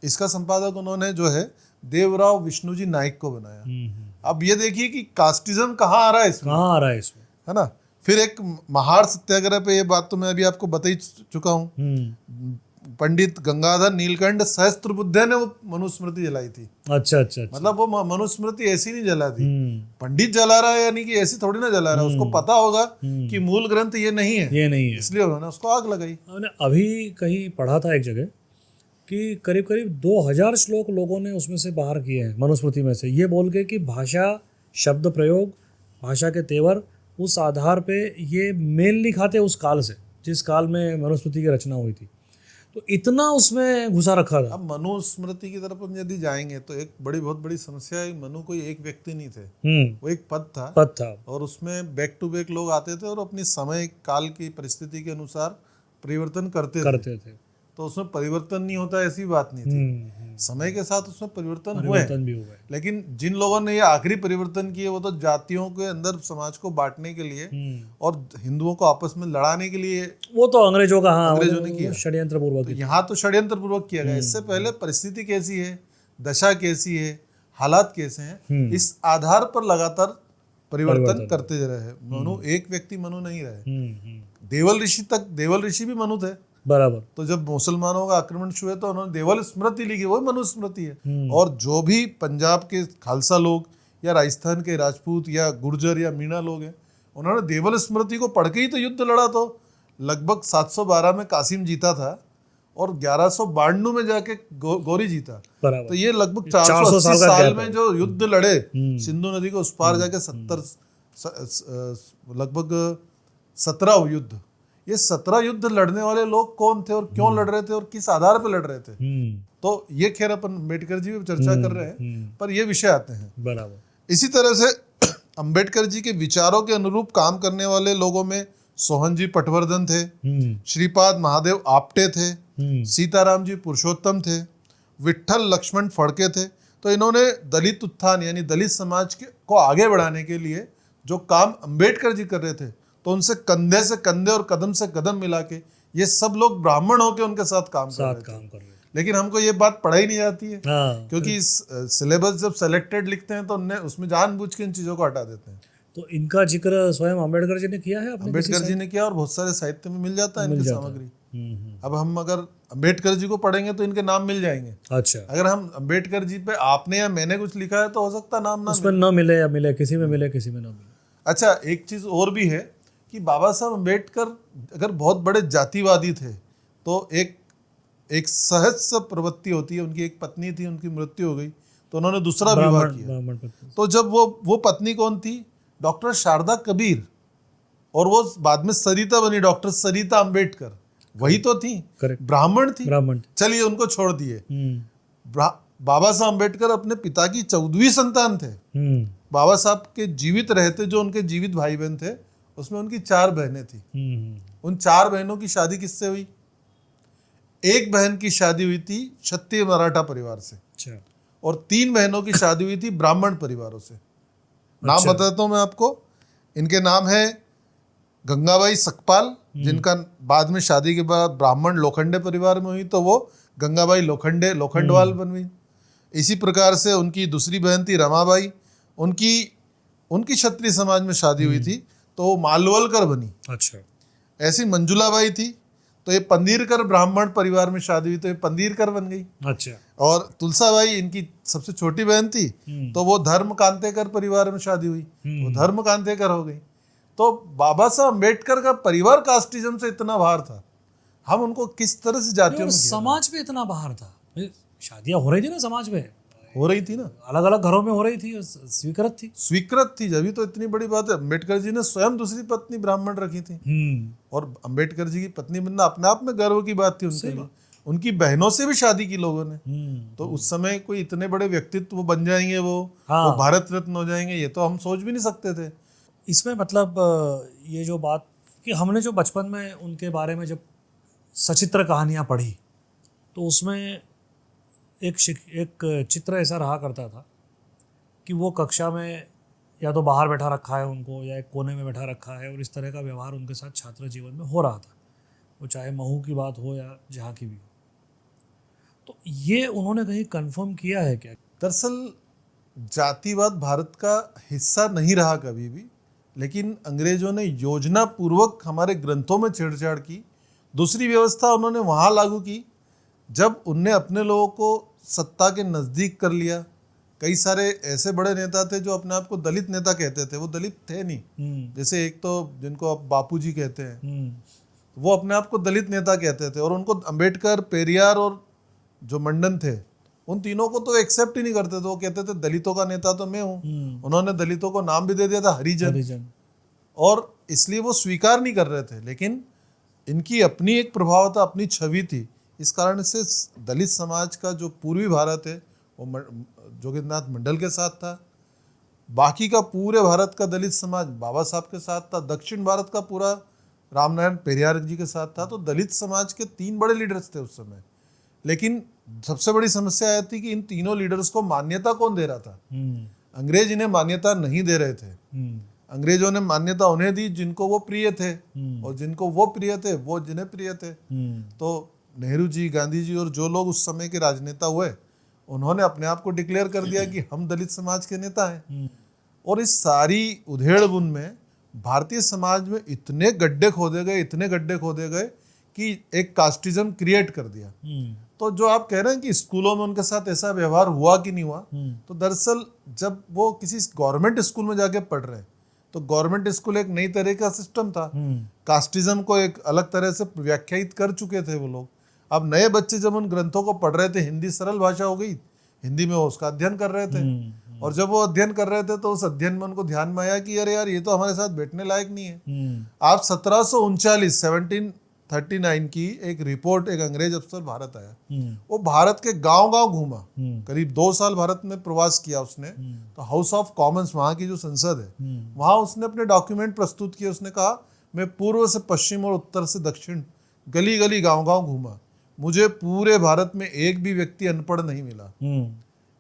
इसका संपादक उन्होंने जो है देवराव विष्णुजी नाइक को बनाया। अब ये देखिए कि कास्टिज्म कहाँ आ रहा है इसमें, है ना। फिर एक महार सत्याग्रह पे, ये बात तो मैं अभी आपको बता ही चुका हूँ, पंडित गंगाधर नीलकंठ सहस्त्रबुद्धे ने वो मनुस्मृति जलाई थी। अच्छा अच्छा अच्छा। मतलब वो मनुस्मृति ऐसी नहीं जला थी, हम्म, पंडित जला रहा है यानी कि ऐसी थोड़ी ना जला रहा है, उसको पता होगा कि मूल ग्रंथ ये नहीं है, ये नहीं है। इसलिए उन्होंने उसको आग लगाई। मैंने अभी कहीं पढ़ा था एक जगह कि करीब करीब 2000 श्लोक लोगों ने उसमें से बाहर किए हैं मनुस्मृति में से, ये बोल के कि भाषा, शब्द प्रयोग, भाषा के तेवर, उस आधार पे ये मेल नहीं खाते उस काल से जिस काल में मनुस्मृति की रचना हुई थी। तो इतना उसमें घुसा रखा था। अब मनुस्मृति की तरफ हम यदि जाएंगे तो एक बहुत बड़ी समस्या है, मनु कोई एक व्यक्ति नहीं थे, वो एक पद था और उसमें बैक टू बैक लोग आते थे और अपनी समय काल की परिस्थिति के अनुसार परिवर्तन करते थे। तो उसमें परिवर्तन नहीं होता ऐसी बात नहीं थी, समय के साथ उसमें परिवर्तन भी हुए। लेकिन जिन लोगों ने ये आखिरी परिवर्तन किए वो तो जातियों के अंदर समाज को बांटने के लिए और हिंदुओं को आपस में लड़ाने के लिए, वो तो अंग्रेजों ने किया, षड्यंत्र पूर्वक। तो यहाँ तो षड्यंत्र पूर्वक किया गया। इससे पहले परिस्थिति कैसी है, दशा कैसी है, हालात कैसे हैं, इस आधार पर लगातार परिवर्तन करते रहे। मनु एक व्यक्ति मनु नहीं रहे, देवल ऋषि भी मनु थे बराबर। तो जब मुसलमानों का आक्रमण शुरू हुए तो उन्होंने देवल स्मृति लिखी, वही मनुस्मृति है। और जो भी पंजाब के खालसा लोग या राजस्थान के राजपूत या गुर्जर या मीणा लोग हैं, उन्होंने देवल स्मृति को पढ़ के ही तो युद्ध लड़ा। तो लगभग 712 में कासिम जीता था और 1192 में जाके गौरी जीता। तो ये लगभग 480 साल में जो युद्ध लड़े सिंधु नदी को उस पार जाके 17 युद्ध, ये 17 युद्ध लड़ने वाले लोग कौन थे और क्यों लड़ रहे थे और किस आधार पर लड़ रहे थे, तो ये खैर अपन अम्बेडकर जी पे चर्चा कर रहे हैं, पर ये विषय आते हैं बराबर। इसी तरह से अम्बेडकर जी के विचारों के अनुरूप काम करने वाले लोगों में सोहन जी पटवर्धन थे, श्रीपाद महादेव आप्टे थे, सीताराम जी पुरुषोत्तम थे, विट्ठल लक्ष्मण फड़के थे। तो इन्होंने दलित उत्थान यानी दलित समाज को आगे बढ़ाने के लिए जो काम अम्बेडकर जी कर रहे थे, तो उनसे कंधे से कंधे और कदम से कदम मिला के ये सब लोग ब्राह्मण होकर उनके साथ काम कर रहे थे। लेकिन हमको ये बात पढ़ाई नहीं जाती है, क्योंकि सिलेबस जब सेलेक्टेड लिखते हैं तो उसमें जानबूझ के इन चीजों को हटा देते हैं। तो इनका जिक्र स्वयं अम्बेडकर जी ने किया है, अम्बेडकर जी ने किया और बहुत सारे साहित्य में मिल जाता है इनकी सामग्री। अब हम अगर अम्बेडकर जी को पढ़ेंगे तो इनके नाम मिल जाएंगे। अच्छा, अगर हम अम्बेडकर जी पे आपने या मैंने कुछ लिखा है तो हो सकता है नाम ना मिले या मिले, किसी में मिले किसी में ना मिले। अच्छा, एक चीज और भी है कि बाबा साहब अम्बेडकर अगर बहुत बड़े जातिवादी थे तो एक सहज प्रवृत्ति होती है, उनकी एक पत्नी थी, उनकी मृत्यु हो गई तो उन्होंने दूसरा विवाह किया। तो जब वो पत्नी कौन थी, डॉक्टर शारदा कबीर, और वो बाद में सरिता बनी, डॉक्टर सरिता अम्बेडकर, वही तो थी, ब्राह्मण थी। चलिए उनको छोड़ दिए। बाबा साहब अम्बेडकर अपने पिता की 14वीं संतान थे। बाबा साहब के जीवित रहते जो उनके जीवित भाई बहन थे उसमें उनकी 4 बहनें थी। उन 4 बहनों की शादी किससे हुई? एक बहन की शादी हुई थी क्षत्रिय मराठा परिवार से, और 3 बहनों की शादी हुई थी ब्राह्मण परिवारों से। नाम बताता हूं मैं आपको। इनके नाम है गंगाबाई सकपाल, जिनका बाद में शादी के बाद ब्राह्मण लोखंडे परिवार में हुई तो वो गंगाबाई लोखंडवाल बन गई। इसी प्रकार से उनकी दूसरी बहन थी रमाबाई, उनकी क्षत्रिय समाज में शादी हुई थी तो वो मालवलकर बनी। अच्छा, ऐसी मंजुलाबाई थी तो ये पंदीरकर ब्राह्मण परिवार में शादी हुई तो ये पंदीरकर बन गई। अच्छा, और तुलसाबाई इनकी सबसे छोटी बहन थी तो वो धर्मकांतेकर परिवार में शादी हुई, वो धर्मकांतेकर हो गई। तो बाबा साहब अम्बेडकर का परिवार कास्टिज्म से इतना बाहर था, हम उनको किस तरह से जातियों में, समाज पे इतना बाहर था। शादियां हो रही थी ना, समाज में हो रही थी ना, अलग अलग घरों में हो रही थी, स्वीकृत थी जब तो इतनी बड़ी बात है। अम्बेडकर जी ने स्वयं दूसरी पत्नी ब्राह्मण रखी थी, और अम्बेडकर जी की पत्नी बनना अपने आप में गर्व की बात थी उनके लिए। उनकी बहनों से भी शादी की लोगों ने। तो उस समय कोई इतने बड़े व्यक्तित्व बन जाएंगे, वो भारत रत्न हो जाएंगे, ये तो हम सोच भी नहीं सकते थे। इसमें मतलब ये जो बात कि हमने जो बचपन में उनके बारे में जब सचित्र कहानियाँ पढ़ी तो उसमें एक चित्र ऐसा रहा करता था कि वो कक्षा में या तो बाहर बैठा रखा है उनको या एक कोने में बैठा रखा है, और इस तरह का व्यवहार उनके साथ छात्र जीवन में हो रहा था, वो चाहे महू की बात हो या जहाँ की भी हो। तो ये उन्होंने कहीं कंफर्म किया है क्या? दरअसल जातिवाद भारत का हिस्सा नहीं रहा कभी भी, लेकिन अंग्रेजों ने योजना पूर्वक हमारे ग्रंथों में छेड़छाड़ की। दूसरी व्यवस्था उन्होंने वहाँ लागू की जब उनने अपने लोगों को सत्ता के नज़दीक कर लिया, कई सारे ऐसे बड़े नेता थे जो अपने आप को दलित नेता कहते थे, वो दलित थे नहीं। जैसे एक तो जिनको आप बापूजी कहते हैं, वो अपने आप को दलित नेता कहते थे, और उनको अंबेडकर, पेरियार और जो मंडन थे, उन तीनों को तो एक्सेप्ट ही नहीं करते थे। वो कहते थे दलितों का नेता तो मैं हूँ। उन्होंने दलितों को नाम भी दे दिया था हरिजन, और इसलिए वो स्वीकार नहीं कर रहे थे। लेकिन इनकी अपनी एक प्रभाव था, अपनी छवि थी। इस कारण से दलित समाज का जो पूर्वी भारत है वो जोगेंद्रनाथ मंडल के साथ था, बाकी का पूरे भारत का दलित समाज बाबा साहब के साथ था, दक्षिण भारत का पूरा रामनारायण पेरियार जी के साथ था। तो दलित समाज के 3 बड़े लीडर्स थे उस समय। लेकिन सबसे बड़ी समस्या यह थी कि इन तीनों लीडर्स को मान्यता कौन दे रहा था? अंग्रेज इन्हें मान्यता नहीं दे रहे थे। अंग्रेजों ने मान्यता उन्हें दी जिनको वो प्रिय थे, और जिनको वो प्रिय थे वो जिन्हें प्रिय थे। तो नेहरू जी, गांधी जी और जो लोग उस समय के राजनेता हुए, उन्होंने अपने आप को डिक्लेयर कर दिया कि हम दलित समाज के नेता हैं। और इस सारी उधेड़-बुन में भारतीय समाज में इतने गड्ढे खोदे गए कि एक कास्टिज्म क्रिएट कर दिया। तो जो आप कह रहे हैं कि स्कूलों में उनके साथ ऐसा व्यवहार हुआ कि नहीं हुआ, तो दरअसल जब वो किसी गवर्नमेंट स्कूल में जाके पढ़ रहे हैं, तो गवर्नमेंट स्कूल एक नई तरह का सिस्टम था। कास्टिज्म को एक अलग तरह से व्याख्यायित कर चुके थे वो लोग। अब नए बच्चे जब उन ग्रंथों को पढ़ रहे थे, हिंदी सरल भाषा हो गई, हिंदी में वो उसका अध्ययन कर रहे थे। और जब वो अध्ययन कर रहे थे तो उस अध्ययन में उनको ध्यान में आया कि अरे यार, ये तो हमारे साथ बैठने लायक नहीं है। आप 1739 की एक रिपोर्ट, एक अंग्रेज अफसर भारत आया, वो भारत के गांव-गांव घूमा, करीब 2 साल भारत में प्रवास किया उसने। तो हाउस ऑफ कॉमन्स, वहाँ की जो संसद है, वहाँ उसने अपने डॉक्यूमेंट प्रस्तुत किए। उसने कहा, मैं पूर्व से पश्चिम और उत्तर से दक्षिण गली गली गांव-गांव घूमा, मुझे पूरे भारत में एक भी व्यक्ति अनपढ़ नहीं मिला।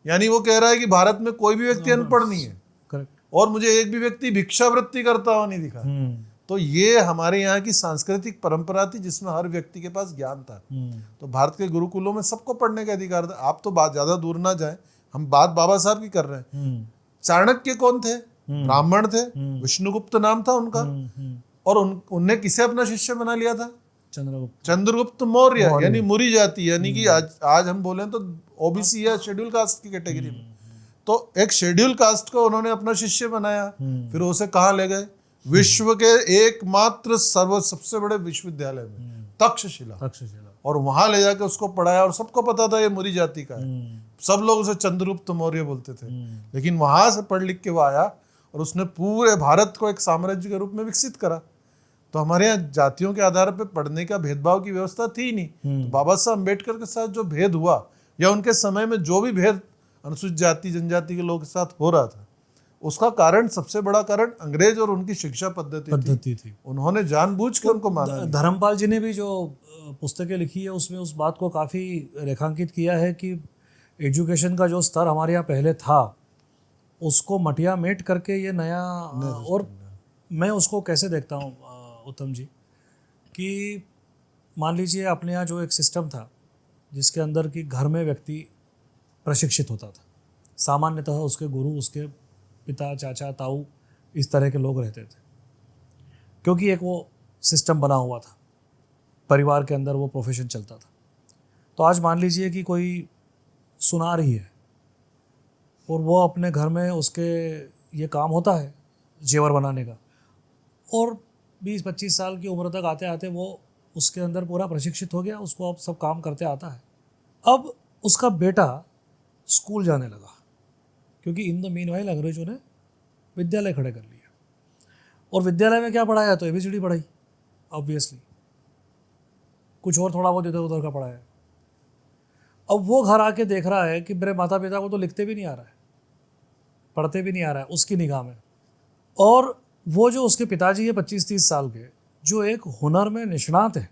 यानी वो कह रहा है कि भारत में कोई भी व्यक्ति अनपढ़ नहीं है, और मुझे एक भी व्यक्ति भिक्षावृत्ति करता हुआ नहीं दिखा। तो ये हमारे यहाँ की सांस्कृतिक परंपरा थी जिसमें हर व्यक्ति के पास ज्ञान था। तो भारत के गुरुकुलों में सबको पढ़ने का अधिकार था। आप तो बात ज्यादा दूर ना जाए, हम बात बाबा साहब की कर रहे हैं। चाणक्य कौन थे? ब्राह्मण थे, विष्णुगुप्त नाम था उनका, और उनने किसे अपना शिष्य बना लिया था? चंद्रगुप्त मौर्य, यानी मुरी जाति, यानी कि आज हम बोलें तो ओबीसी या शेड्यूल कास्ट की कैटेगरी में। तो एक शेड्यूल कास्ट को उन्होंने अपना शिष्य बनाया। फिर उसे कहाँ ले गए? विश्व के एकमात्र सबसे बड़े विश्वविद्यालय में, तक्षशिला, और वहां ले जाकर उसको पढ़ाया। और सबको पता था ये मुरी जाति का है, सब लोग उसे चंद्रगुप्त मौर्य बोलते थे। लेकिन वहां से पढ़ लिख के वो आया और उसने पूरे भारत को एक साम्राज्य के रूप में विकसित करा। तो हमारे यहाँ जातियों के आधार पर पढ़ने का भेदभाव की व्यवस्था थी नहीं। तो बाबा साहब अम्बेडकर के साथ जो भेद हुआ, या उनके समय में जो भी भेद अनुसूचित जाति जनजाति के लोगों के साथ हो रहा था, उसका कारण, सबसे बड़ा कारण अंग्रेज और उनकी शिक्षा पद्धति थी। उन्होंने जानबूझ के उनको माना। धर्मपाल जी ने भी जो पुस्तकें लिखी है उसमें उस बात को काफ़ी रेखांकित किया है कि एजुकेशन का जो स्तर हमारे यहाँ पहले था उसको मटिया मेट करके ये नया, और मैं उसको कैसे देखता हूँ उत्तम जी, कि मान लीजिए अपने यहाँ जो एक सिस्टम था जिसके अंदर कि घर में व्यक्ति प्रशिक्षित होता था, सामान्यतः उसके गुरु, उसके पिता, चाचा, ताऊ, इस तरह के लोग रहते थे, क्योंकि एक वो सिस्टम बना हुआ था, परिवार के अंदर वो प्रोफेशन चलता था। तो आज मान लीजिए कि कोई सुनार ही है और वो अपने घर में उसके ये काम होता है जेवर बनाने का, और 20-25 साल की उम्र तक आते आते वो उसके अंदर पूरा प्रशिक्षित हो गया, उसको अब सब काम करते आता है। अब उसका बेटा स्कूल जाने लगा, क्योंकि इन द मीनवाइल अंग्रेजों ने विद्यालय खड़े कर लिए, और विद्यालय में क्या पढ़ाया? तो ABCD पढ़ाई, ऑब्वियसली, कुछ और थोड़ा बहुत इधर उधर का पढ़ाया। अब वो घर आके देख रहा है कि मेरे माता पिता को तो लिखते भी नहीं आ रहा है, पढ़ते भी नहीं आ रहा है उसकी निगाह में, और वो जो उसके पिताजी है 25-30 साल के, जो एक हुनर में निष्णात है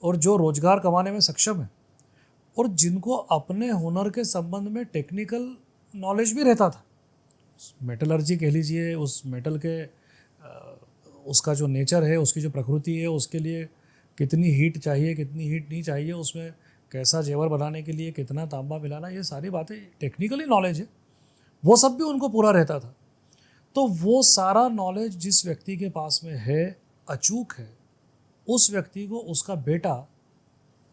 और जो रोजगार कमाने में सक्षम है, और जिनको अपने हुनर के संबंध में टेक्निकल नॉलेज भी रहता था, मेटलर्जी कह लीजिए, उस मेटल के उसका जो नेचर है, उसकी जो प्रकृति है, उसके लिए कितनी हीट चाहिए, कितनी हीट नहीं चाहिए, उसमें कैसा जेवर बनाने के लिए कितना तांबा मिलाना, ये सारी बातें टेक्निकली नॉलेज है, वो सब भी उनको पूरा रहता था। तो वो सारा नॉलेज जिस व्यक्ति के पास में है, अचूक है, उस व्यक्ति को उसका बेटा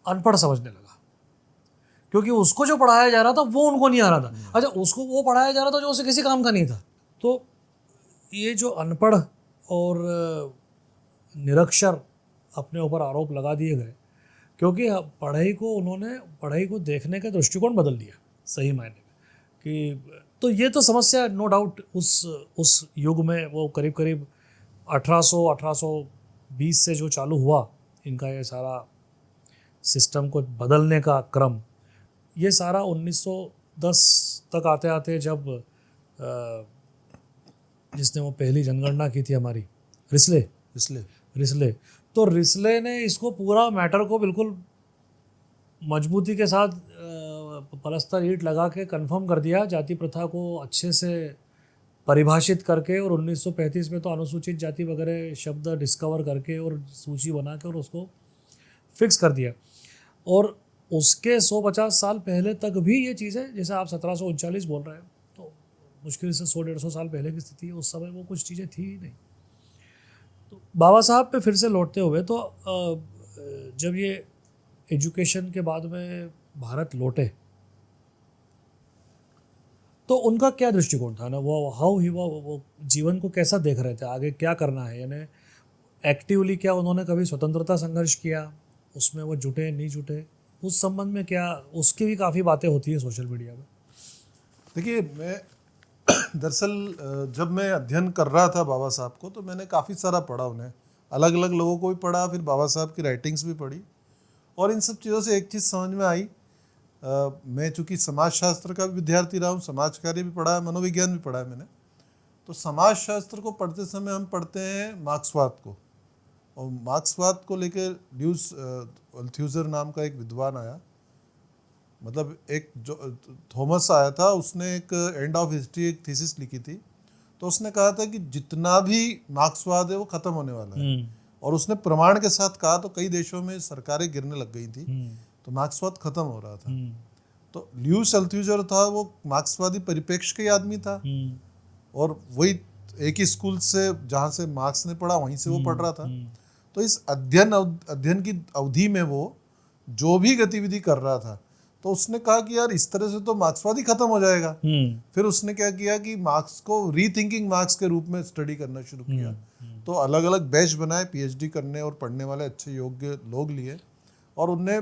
अनपढ़ समझने लगा। क्योंकि उसको जो पढ़ाया जा रहा था वो उनको नहीं आ रहा था। अच्छा, उसको वो पढ़ाया जा रहा था जो उसे किसी काम का नहीं था। तो ये जो अनपढ़ और निरक्षर अपने ऊपर आरोप लगा दिए गए, क्योंकि पढ़ाई को देखने का दृष्टिकोण बदल दिया सही मायने में कि, तो ये तो समस्या नो डाउट उस युग में वो करीब करीब 1820 से जो चालू हुआ इनका ये सारा सिस्टम को बदलने का क्रम, ये सारा 1910 तक आते आते जब जिसने वो पहली जनगणना की थी हमारी, रिस्ले, तो रिस्ले ने इसको पूरा मैटर को बिल्कुल मजबूती के साथ पलस्तर ईंट लगा के कंफर्म कर दिया, जाति प्रथा को अच्छे से परिभाषित करके, और 1935 में तो अनुसूचित जाति वगैरह शब्द डिस्कवर करके और सूची बना के और उसको फिक्स कर दिया। और उसके 150 साल पहले तक भी ये चीज़ें, जैसे आप 1739 बोल रहे हैं, तो मुश्किल से 100-150 साल पहले की स्थिति है, उस समय वो कुछ चीज़ें थी ही नहीं। तो बाबा साहब पे फिर से लौटते हुए, तो जब ये एजुकेशन के बाद में भारत लौटे तो उनका क्या दृष्टिकोण था ना, वो जीवन को कैसा देख रहे थे, आगे क्या करना है, यानी एक्टिवली क्या उन्होंने कभी स्वतंत्रता संघर्ष किया, उसमें वो जुटे नहीं जुटे, उस संबंध में क्या, उसकी भी काफ़ी बातें होती है सोशल मीडिया में। देखिए, मैं दरअसल जब मैं अध्ययन कर रहा था बाबा साहब को, तो मैंने काफ़ी सारा पढ़ा उन्हें, अलग अलग लोगों को भी पढ़ा, फिर बाबा साहब की राइटिंग्स भी पढ़ी, और इन सब चीज़ों से एक चीज़ समझ में आई। मैं चूँकि समाजशास्त्र का भी विद्यार्थी रहा हूँ, समाज कार्य भी पढ़ा है, मनोविज्ञान भी पढ़ा है मैंने, तो समाजशास्त्र को पढ़ते समय हम पढ़ते हैं मार्क्सवाद को, और मार्क्सवाद को लेकर ल्यूस अल्थ्यूजर नाम का एक विद्वान आया, मतलब एक जो थॉमस आया था, उसने एक एंड ऑफ हिस्ट्री एक थीसिस लिखी थी, तो उसने कहा था कि जितना भी मार्क्सवाद है वो ख़त्म होने वाला है, और उसने प्रमाण के साथ कहा, तो कई देशों में सरकारें गिरने लग गई थी, तो मार्क्सवाद ख़त्म हो रहा था। तो ल्यूस अल्थ्यूजर था, वो मार्क्सवादी परिप्रेक्ष्य के आदमी था, और वही एक ही स्कूल से जहाँ से मार्क्स ने पढ़ा वहीं से वो पढ़ रहा था। तो इस अध्ययन की अवधि में वो जो भी गतिविधि कर रहा था, तो उसने कहा कि यार इस तरह से तो मार्क्सवाद ही खत्म हो जाएगा। फिर उसने क्या किया कि मार्क्स को रीथिंकिंग मार्क्स के रूप में स्टडी करना शुरू किया। तो अलग अलग बैच बनाए, पीएचडी करने और पढ़ने वाले अच्छे योग्य लोग लिए, और उनने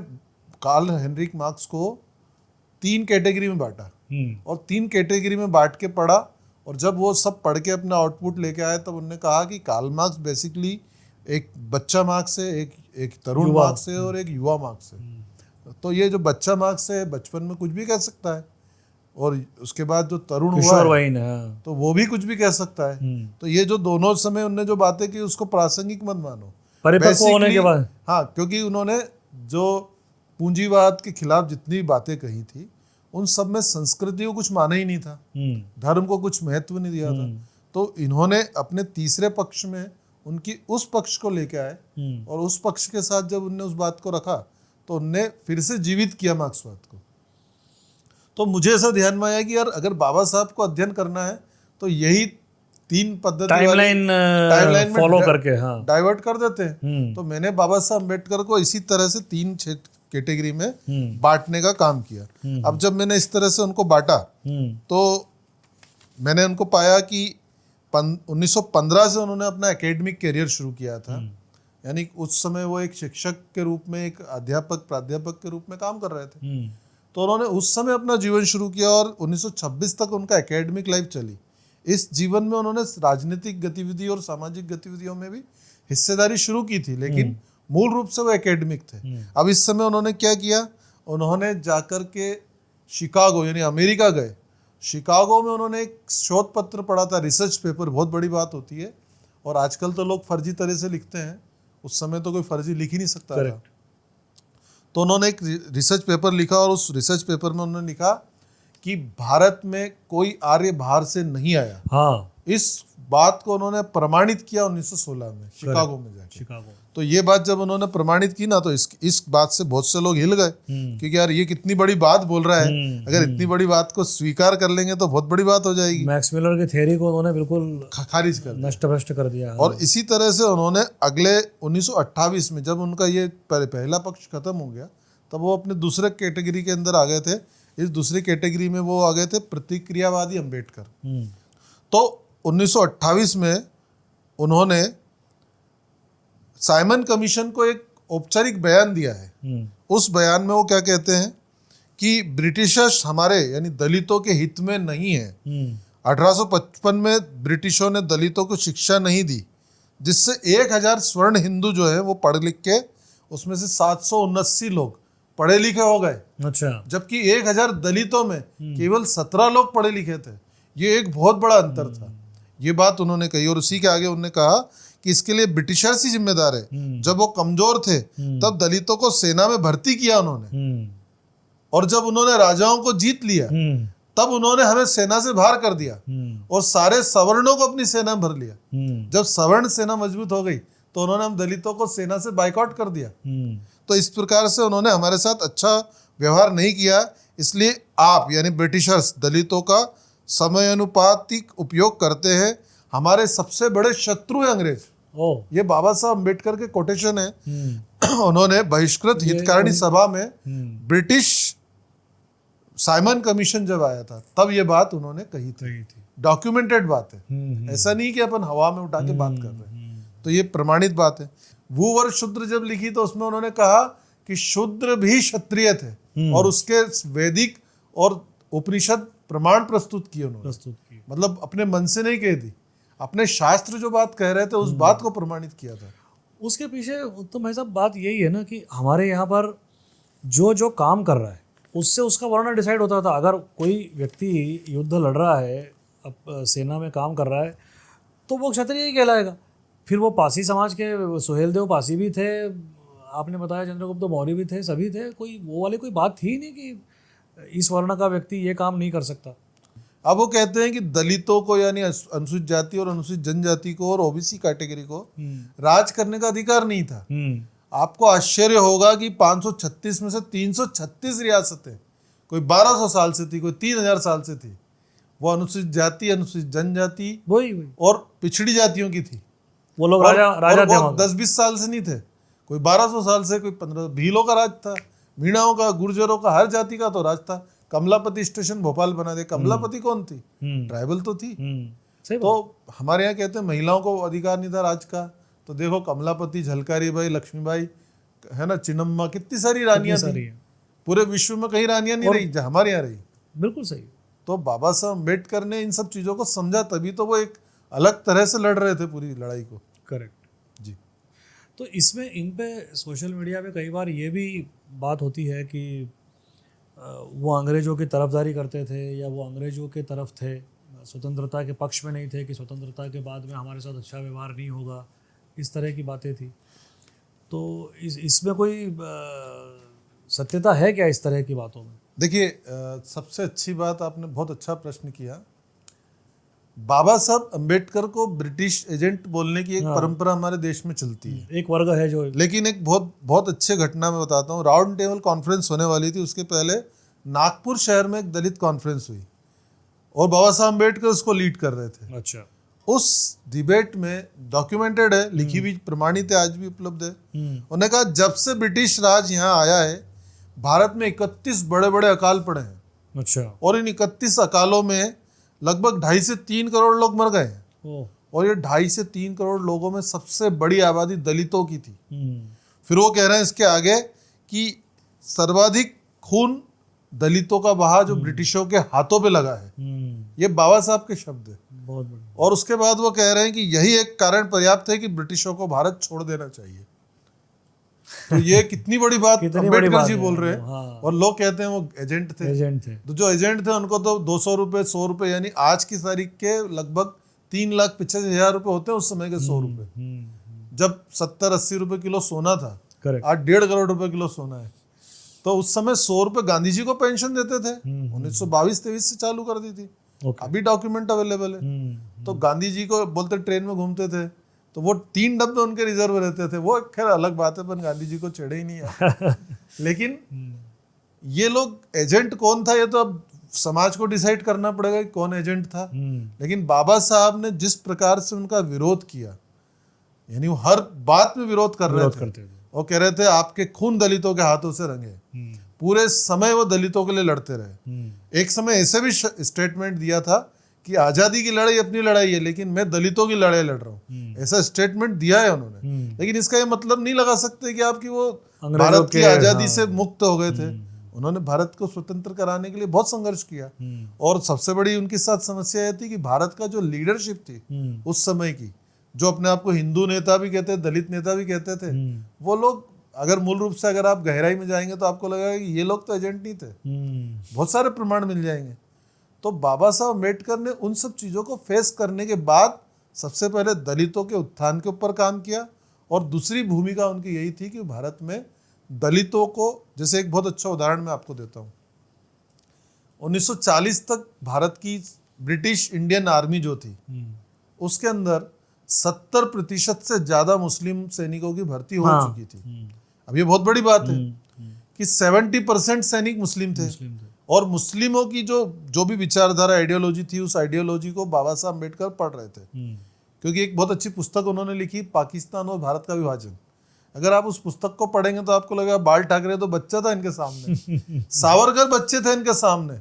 कार्ल हेनरिक मार्क्स को 3 कैटेगरी में बांटा, और 3 कैटेगरी में बांट के पढ़ा, और जब वो सब पढ़ के अपना आउटपुट लेके आए, तब उन्होंने कहा कि कार्ल मार्क्स बेसिकली एक बच्चा मार्क्स है, एक तरुण मार्क्स है, और एक युवा मार्क्स है। तो ये जो बच्चा मार्क्स है, बचपन में कुछ भी कह सकता है, और उसके बाद जो तरुण हुआ है, तो वो भी कुछ भी कह सकता है। तो ये जो दोनों समय उन्होंने जो बातें की, उसको प्रासंगिक मत मानो, परिपक्व होने के बाद। हाँ, क्योंकि उन्होंने जो पूंजीवाद के खिलाफ जितनी बातें कही थी, उन सब में संस्कृति को कुछ माना ही नहीं था, धर्म को कुछ महत्व नहीं दिया था। तो इन्होंने अपने तीसरे पक्ष में उनकी उस पक्ष को लेके आए, और उस पक्ष के साथ जब उनने उस बात को रखा, तो उनने फिर से जीवित किया मार्क्सवाद को। तो मुझे ऐसा ध्यान में आया कि यार अगर बाबा साहब को अध्ययन करना है, तो यही 3 पद्धति टाइमलाइन फॉलो करके डाइवर्ट कर देते हैं। तो मैंने बाबा साहब अम्बेडकर को इसी तरह से 3 कैटेगरी में बांटने का काम किया। अब जब मैंने इस तरह से उनको बांटा, तो मैंने उनको पाया कि 1915 से उन्होंने अपना एकेडमिक करियर शुरू किया था, यानी उस समय वो एक शिक्षक के रूप में, एक अध्यापक प्राध्यापक के रूप में काम कर रहे थे। तो उन्होंने उस समय अपना जीवन शुरू किया, और 1926 तक उनका एकेडमिक लाइफ चली। इस जीवन में उन्होंने राजनीतिक गतिविधि और सामाजिक गतिविधियों में भी हिस्सेदारी शुरू की थी, लेकिन मूल रूप से वो एकेडमिक थे। अब इस समय उन्होंने क्या किया, उन्होंने जाकर के शिकागो यानी अमेरिका गए। शिकागो में उन्होंने एक शोध पत्र पढ़ा था, रिसर्च पेपर, बहुत बड़ी बात होती है, और आजकल तो लोग फर्जी तरह से लिखते हैं, उस समय तो कोई फर्जी लिख ही नहीं सकता था। तो उन्होंने एक रिसर्च पेपर लिखा, और उस रिसर्च पेपर में उन्होंने लिखा कि भारत में कोई आर्य बाहर से नहीं आया। इस बात को उन्होंने प्रमाणित किया 1916 में शिकागो में जाकर। तो ये बात जब उन्होंने प्रमाणित की ना, तो इस बात से बहुत से लोग हिल गए, क्योंकि यार ये कितनी बड़ी बात बोल रहा है, अगर इतनी बड़ी बात को स्वीकार कर लेंगे तो बहुत बड़ी बात हो जाएगी। मैक्स मिलर की थ्योरी को उन्होंने बिल्कुल खारिज कर दिया, नष्ट कर दिया। और इसी तरह से उन्होंने अगले 1928 में जब उनका ये पहला पक्ष खत्म हो गया, तब वो अपने दूसरे कैटेगरी के अंदर आ गए थे। इस दूसरी कैटेगरी में वो आ गए थे प्रतिक्रियावादी अंबेडकर। तो 1928 में उन्होंने साइमन कमीशन को एक औपचारिक बयान दिया है। उस बयान में वो क्या कहते हैं कि ब्रिटिशर्स हमारे यानी दलितों के हित में नहीं है। 1855 में ब्रिटिशों ने दलितों को शिक्षा नहीं दी, जिससे 1000 स्वर्ण हिंदू जो है वो पढ़ लिख के उसमें से 779 लोग पढ़े लिखे हो गए। अच्छा। जबकि 1000 दलितों में केवल 17 लोग पढ़े लिखे थे। ये एक बहुत बड़ा अंतर था। ये बात उन्होंने कही और उसी के आगे उन्होंने कहा कि इसके लिए ब्रिटिशर्स ही जिम्मेदार है। जब वो कमजोर थे तब दलितों को सेना में भर्ती किया उन्होंने, और जब उन्होंने राजाओं को जीत लिया तब उन्होंने हमें सेना से बाहर कर दिया और सारे सवर्णों को अपनी सेना में भर लिया। जब सवर्ण सेना मजबूत हो गई तो उन्होंने हम दलितों को सेना से बाइकआउट कर दिया। तो इस प्रकार से उन्होंने हमारे साथ अच्छा व्यवहार नहीं किया, इसलिए आप यानी ब्रिटिशर्स दलितों का समयानुपातिक उपयोग करते हैं। हमारे सबसे बड़े शत्रु है अंग्रेज। ये बाबा साहब अम्बेडकर के कोटेशन है। उन्होंने बहिष्कृत हितकारिणी सभा में ब्रिटिश साइमन कमीशन जब आया था तब ये बात उन्होंने कही थी। डॉक्यूमेंटेड बात है, ऐसा नहीं कि अपन हवा में उठा के बात कर रहे हैं। तो ये प्रमाणित बात है। वुवर शूद्र जब लिखी तो उसमें उन्होंने कहा कि शूद्र भी क्षत्रिय थे और उसके वैदिक और उपनिषद प्रमाण प्रस्तुत किए उन्होंने। मतलब अपने मन से नहीं कह दी, अपने शास्त्र जो बात कह रहे थे उस बात को प्रमाणित किया था। उसके पीछे तो भाई साहब बात यही है ना कि हमारे यहाँ पर जो जो काम कर रहा है उससे उसका वर्ण डिसाइड होता था। अगर कोई व्यक्ति युद्ध लड़ रहा है, अब सेना में काम कर रहा है, तो वो क्षत्रिय ही कहलाएगा। फिर वो पासी समाज के सुहेलदेव पासी भी थे, आपने बताया चंद्रगुप्त मौर्य भी थे, सभी थे। कोई वो वाली कोई बात थी नहीं कि इस वर्ण का व्यक्ति ये काम नहीं कर सकता। अब वो कहते हैं कि दलितों को यानी अनुसूचित जाति और अनुसूचित जनजाति को और ओबीसी कैटेगरी को राज करने का अधिकार नहीं था। आपको आश्चर्य होगा कि 536 में से 336 रियासतें कोई 1200 साल से थी, कोई 3000 साल से थी, वो अनुसूचित जाति, अनुसूचित जनजाति वही और पिछड़ी जातियों की थी। वो लोग राजा थे। 10-20 साल से नहीं थे, कोई 1200 साल से, कोई 15। भीलों का राज था, मीणाओं का, गुर्जरों का, हर जाति का तो राज था। कमलापति स्टेशन भोपाल बना दे। कमलापति कौन थी? ट्राइबल तो थी। तो हमारे यहाँ कहते हैं महिलाओं को अधिकार नहीं था राज का। तो देखो कमलापति, झलकारी बाई, लक्ष्मीबाई है ना, चिन्नम्मा, कितनी सारी रानियां थी। पूरे विश्व में कहीं रानियां नहीं रही, हमारे यहाँ रही। बिल्कुल सही। तो बाबा साहब अम्बेडकर ने इन सब चीजों को समझा, तभी तो वो एक अलग तरह से लड़ रहे थे पूरी लड़ाई को। करेक्ट जी। तो इसमें इन पे सोशल मीडिया पे कई बार ये भी बात होती है कि वो अंग्रेज़ों की तरफदारी करते थे या वो अंग्रेज़ों के तरफ थे, स्वतंत्रता के पक्ष में नहीं थे कि स्वतंत्रता के बाद में हमारे साथ अच्छा व्यवहार नहीं होगा, इस तरह की बातें थी। तो इसमें कोई सत्यता है क्या इस तरह की बातों में? देखिए, सबसे अच्छी बात, आपने बहुत अच्छा प्रश्न किया। बाबा साहब अम्बेडकर को ब्रिटिश एजेंट बोलने की एक परंपरा हमारे देश में चलती है। एक वर्ग है जो, लेकिन एक बहुत अच्छे घटना में बताता हूँ। राउंड टेबल कॉन्फ्रेंस होने वाली थी, उसके पहले नागपुर शहर में एक दलित कॉन्फ्रेंस हुई और बाबा साहब अम्बेडकर उसको लीड कर रहे थे। अच्छा। उस डिबेट में डॉक्यूमेंटेड है, लिखी हुई प्रमाणित है, आज भी उपलब्ध है। उन्होंने कहा जब से ब्रिटिश राज यहाँ आया है भारत में 31 बड़े बड़े अकाल पड़े हैं। अच्छा। और इन 31 अकालों में लगभग 2.5 से 3 करोड़ लोग मर गए हैं। और ये 2.5 से 3 करोड़ लोगों में सबसे बड़ी आबादी दलितों की थी। फिर वो कह रहे हैं इसके आगे कि सर्वाधिक खून दलितों का बहा जो ब्रिटिशों के हाथों पे लगा है। ये बाबा साहब के शब्द है। बहुत बढ़िया। और उसके बाद वो कह रहे हैं कि यही एक कारण पर्याप्त है कि ब्रिटिशों को भारत छोड़ देना चाहिए। तो ये कितनी बड़ी बात अम्बेडकर जी बोल रहे हैं। हाँ। और लोग कहते हैं वो एजेंट थे। तो जो एजेंट थे उनको तो 200 रुपए, 100 रुपए, यानी आज की तारीख के लगभग 3,85,000 रुपए होते हैं उस समय के 100 रुपए। जब 70-80 रुपए किलो सोना था, आज 1.5 करोड़ रुपए किलो सोना है। तो उस समय 100 रुपए गांधी जी को पेंशन देते थे। 1922-23 से चालू कर दी थी। अभी डॉक्यूमेंट अवेलेबल है। तो गांधी जी को बोलते ट्रेन में घूमते थे तो वो 3 डब्बे उनके रिजर्व रहते थे। वो खैर अलग बात है, पर गांधी जी को छेड़े ही नहीं है। लेकिन ये लोग एजेंट कौन था ये तो अब समाज को डिसाइड करना पड़ेगा कि कौन एजेंट था। लेकिन बाबा साहब ने जिस प्रकार से उनका विरोध किया, यानी वो हर बात में विरोध कर रहे थे और कह रहे थे आपके खून दलितों के हाथों से रंगे। पूरे समय वो दलितों के लिए लड़ते रहे। एक समय ऐसे भी स्टेटमेंट दिया था कि आजादी की लड़ाई अपनी लड़ाई है, लेकिन मैं दलितों की लड़ाई लड़ रहा हूँ, ऐसा स्टेटमेंट दिया है उन्होंने। लेकिन इसका ये मतलब नहीं लगा सकते कि आपकी वो भारत की आजादी से मुक्त हो गए थे। उन्होंने भारत को स्वतंत्र कराने के लिए बहुत संघर्ष किया। और सबसे बड़ी उनके साथ समस्या यह थी कि भारत का जो लीडरशिप थी उस समय की, जो अपने आप को हिंदू नेता भी कहते, दलित नेता भी कहते थे, वो लोग अगर मूल रूप से अगर आप गहराई में जाएंगे तो आपको लगेगा कि ये लोग तो एजेंट नहीं थे। बहुत सारे प्रमाण मिल जाएंगे। तो बाबा साहब अम्बेडकर ने उन सब चीज़ों को फेस करने के बाद सबसे पहले दलितों के उत्थान के ऊपर काम किया, और दूसरी भूमिका उनकी यही थी कि भारत में दलितों को, जैसे एक बहुत अच्छा उदाहरण मैं आपको देता हूँ, 1940 तक भारत की ब्रिटिश इंडियन आर्मी जो थी उसके अंदर 70% से ज्यादा मुस्लिम सैनिकों की भर्ती हो चुकी थी। अब ये बहुत बड़ी बात है कि 70% सैनिक मुस्लिम थे। और मुस्लिमों की जो भी विचारधारा, आइडियोलॉजी थी, उस आइडियोलॉजी को बाबा साहब अम्बेडकर पढ़ रहे थे। क्योंकि एक बहुत अच्छी पुस्तक उन्होंने लिखी, पाकिस्तान और भारत का विभाजन। अगर आप उस पुस्तक को पढ़ेंगे तो आपको लगेगा बाल ठाकरे तो बच्चा था इनके सामने, सावरकर बच्चे थे इनके सामने।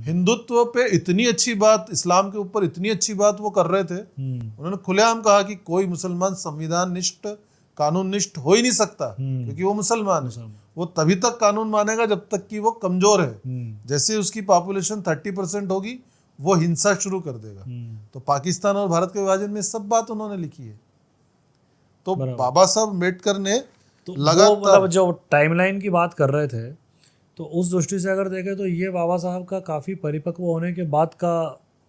हिंदुत्व पे इतनी अच्छी बात, इस्लाम के ऊपर इतनी अच्छी बात वो कर रहे थे। उन्होंने खुलेआम कहा कि कोई मुसलमान संविधान निष्ठ, कानून निष्ठ हो ही नहीं सकता, क्योंकि वो मुसलमान है। वो तभी तक कानून मानेगा जब तक कि वो कमजोर है। जैसे उसकी पॉपुलेशन 30% होगी वो हिंसा शुरू कर देगा। तो पाकिस्तान और भारत के विभाजन में सब बात उन्होंने लिखी है। तो बाबा साहब अम्बेडकर ने तो मतलब जो टाइमलाइन की बात कर रहे थे, तो उस दृष्टि से अगर देखें तो ये बाबा साहब का काफ़ी परिपक्व होने के बाद का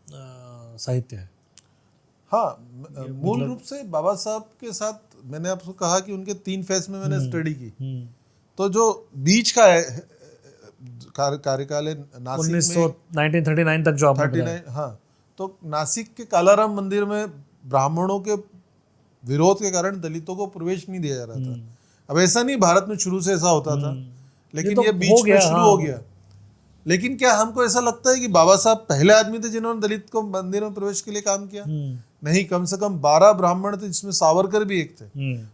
साहित्य है। हाँ, मूल रूप से बाबा साहब के साथ मैंने आपको कहा कि उनके 3 फेज में मैंने स्टडी की। तो जो बीच का है कार्यकाल है नासिक में 1939 तक जो आपने 39, हाँ, तो नासिक के कालाराम मंदिर में ब्राह्मणों के विरोध के कारण दलितों को प्रवेश नहीं दिया जा रहा था। अब ऐसा नहीं भारत में शुरू से ऐसा होता था, लेकिन ये बीच में शुरू हो गया। लेकिन क्या हमको ऐसा लगता है कि बाबा साहब पहले आदमी थे जिन्होंने दलित को मंदिर में प्रवेश के लिए काम किया? नहीं, कम से कम 12 ब्राह्मण थे, जिसमें सावरकर भी एक थे,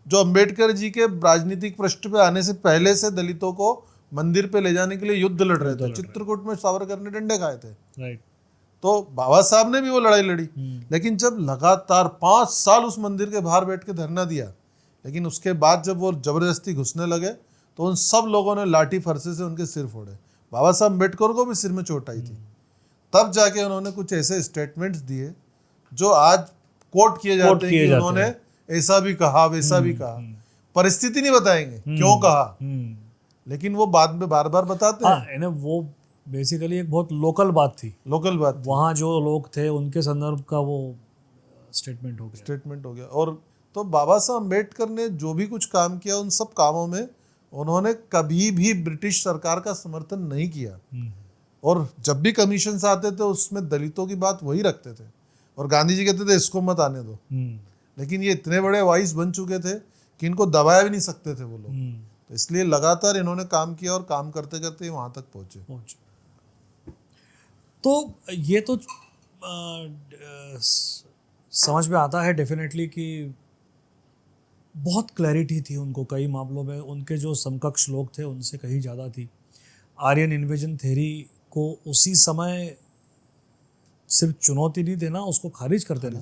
जो अंबेडकर जी के राजनीतिक पृष्ठ पे आने से पहले से दलितों को मंदिर पे ले जाने के लिए युद्ध लड़ रहे थे। चित्रकूट में सावरकर ने डंडे खाए थे। तो बाबा साहब ने भी वो लड़ाई लड़ी। लेकिन जब लगातार 5 साल उस मंदिर के बाहर बैठ के धरना दिया, लेकिन उसके बाद जब वो जबरदस्ती घुसने लगे तो उन सब लोगों ने लाठी फरसे से उनके सिर फोड़े। बाबा साहब अम्बेडकर को भी सिर में चोट आई थी। तब जाके उन्होंने कुछ ऐसे स्टेटमेंट्स दिए जो आज कोट किए जाते हैं कि उन्होंने ऐसा भी कहा, वैसा भी कहा। परिस्थिति नहीं बताएंगे क्यों कहा, लेकिन वो बाद में बार बार बताते हैं। वो बेसिकली एक बहुत लोकल बात थी। वहाँ जो लोग थे उनके संदर्भ का वो स्टेटमेंट हो गया। और तो बाबा साहब अम्बेडकर ने जो भी कुछ काम किया, उन सब कामों में उन्होंने कभी भी ब्रिटिश सरकार का समर्थन नहीं किया। और जब भी कमीशन आते थे उसमें दलितों की बात वही रखते थे। और गांधी जी कहते थे इसको मत आने दो। लेकिन ये इतने बड़े वाइस बन चुके थे कि इनको दबाया भी नहीं सकते थे वो लोग। तो इसलिए लगातार इन्होंने काम किया और काम करते करते वहां तक पहुंचे। तो ये तो समझ में आता है डेफिनेटली कि बहुत क्लैरिटी थी उनको कई मामलों में। उनके जो समकक्ष लोग थे उनसे कहीं ज़्यादा थी। आर्यन इन्वेजन थ्योरी को उसी समय सिर्फ चुनौती नहीं देना, उसको खारिज कर देना,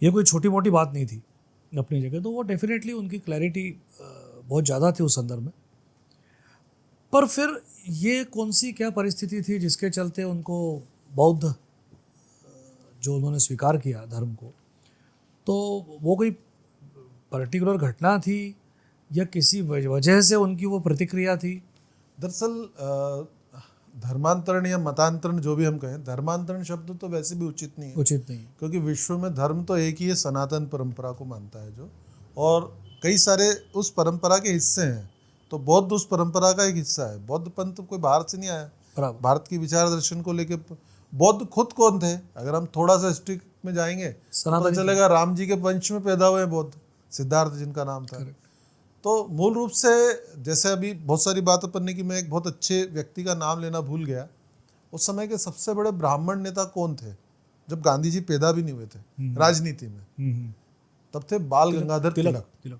ये कोई छोटी मोटी बात नहीं थी अपनी जगह। तो वो डेफिनेटली उनकी क्लैरिटी बहुत ज़्यादा थी उस संदर्भ में। पर फिर ये कौन सी क्या परिस्थिति थी जिसके चलते उनको बौद्ध जो उन्होंने स्वीकार किया धर्म को, तो वो कोई पर्टिकुलर घटना थी या किसी वजह से उनकी वो प्रतिक्रिया थी? दरअसल धर्मांतरण या मतांतरण जो भी हम कहें, धर्मांतरण शब्द तो वैसे भी उचित नहीं है, क्योंकि विश्व में धर्म तो एक ही है, सनातन परंपरा को मानता है जो, और कई सारे उस परंपरा के हिस्से हैं। तो बौद्ध उस परंपरा का एक हिस्सा है। बौद्ध पंथ कोई बाहर से नहीं आया। भारत की विचार दर्शन को लेके बौद्ध खुद कौन थे? अगर हम थोड़ा सा हिस्ट्री में जाएंगे तो चलेगा राम जी के वंश में पैदा हुए बौद्ध, सिद्धार्थ जिनका नाम था। तो मूल रूप से जैसे अभी बहुत सारी बात अपन ने की, मैं एक बहुत अच्छे व्यक्ति का नाम लेना भूल गया। उस समय के सबसे बड़े ब्राह्मण नेता कौन थे जब गांधी जी पैदा भी नहीं हुए थे राजनीति में? तब थे बाल गंगाधर तिलक।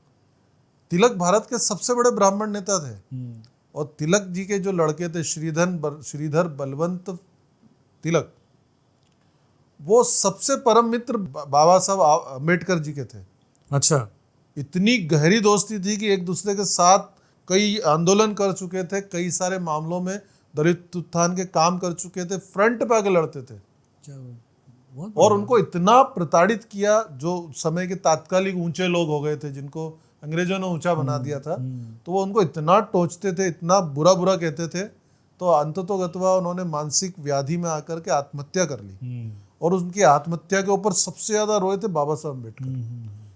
तिलक भारत के सबसे बड़े ब्राह्मण नेता थे। और तिलक जी के जो लड़के थे श्रीधर बलवंत तिलक, वो सबसे परम मित्र बाबा साहब अम्बेडकर जी के थे। अच्छा। इतनी गहरी दोस्ती थी कि एक दूसरे के साथ कई आंदोलन कर चुके थे, कई सारे मामलों में दलित उत्थान के काम कर चुके थे, फ्रंट पे आके लड़ते थे। और उनको इतना प्रताड़ित किया, जो समय के तात्कालिक ऊंचे लोग हो गए थे, जिनको अंग्रेजों ने ऊंचा बना दिया था, तो वो उनको इतना टोचते थे, इतना बुरा बुरा कहते थे, तो अंततोगत्वा उन्होंने मानसिक व्याधि में आकर के आत्महत्या कर ली। और उनकी आत्महत्या के ऊपर सबसे ज्यादा रोए थे बाबा साहब अम्बेडकर,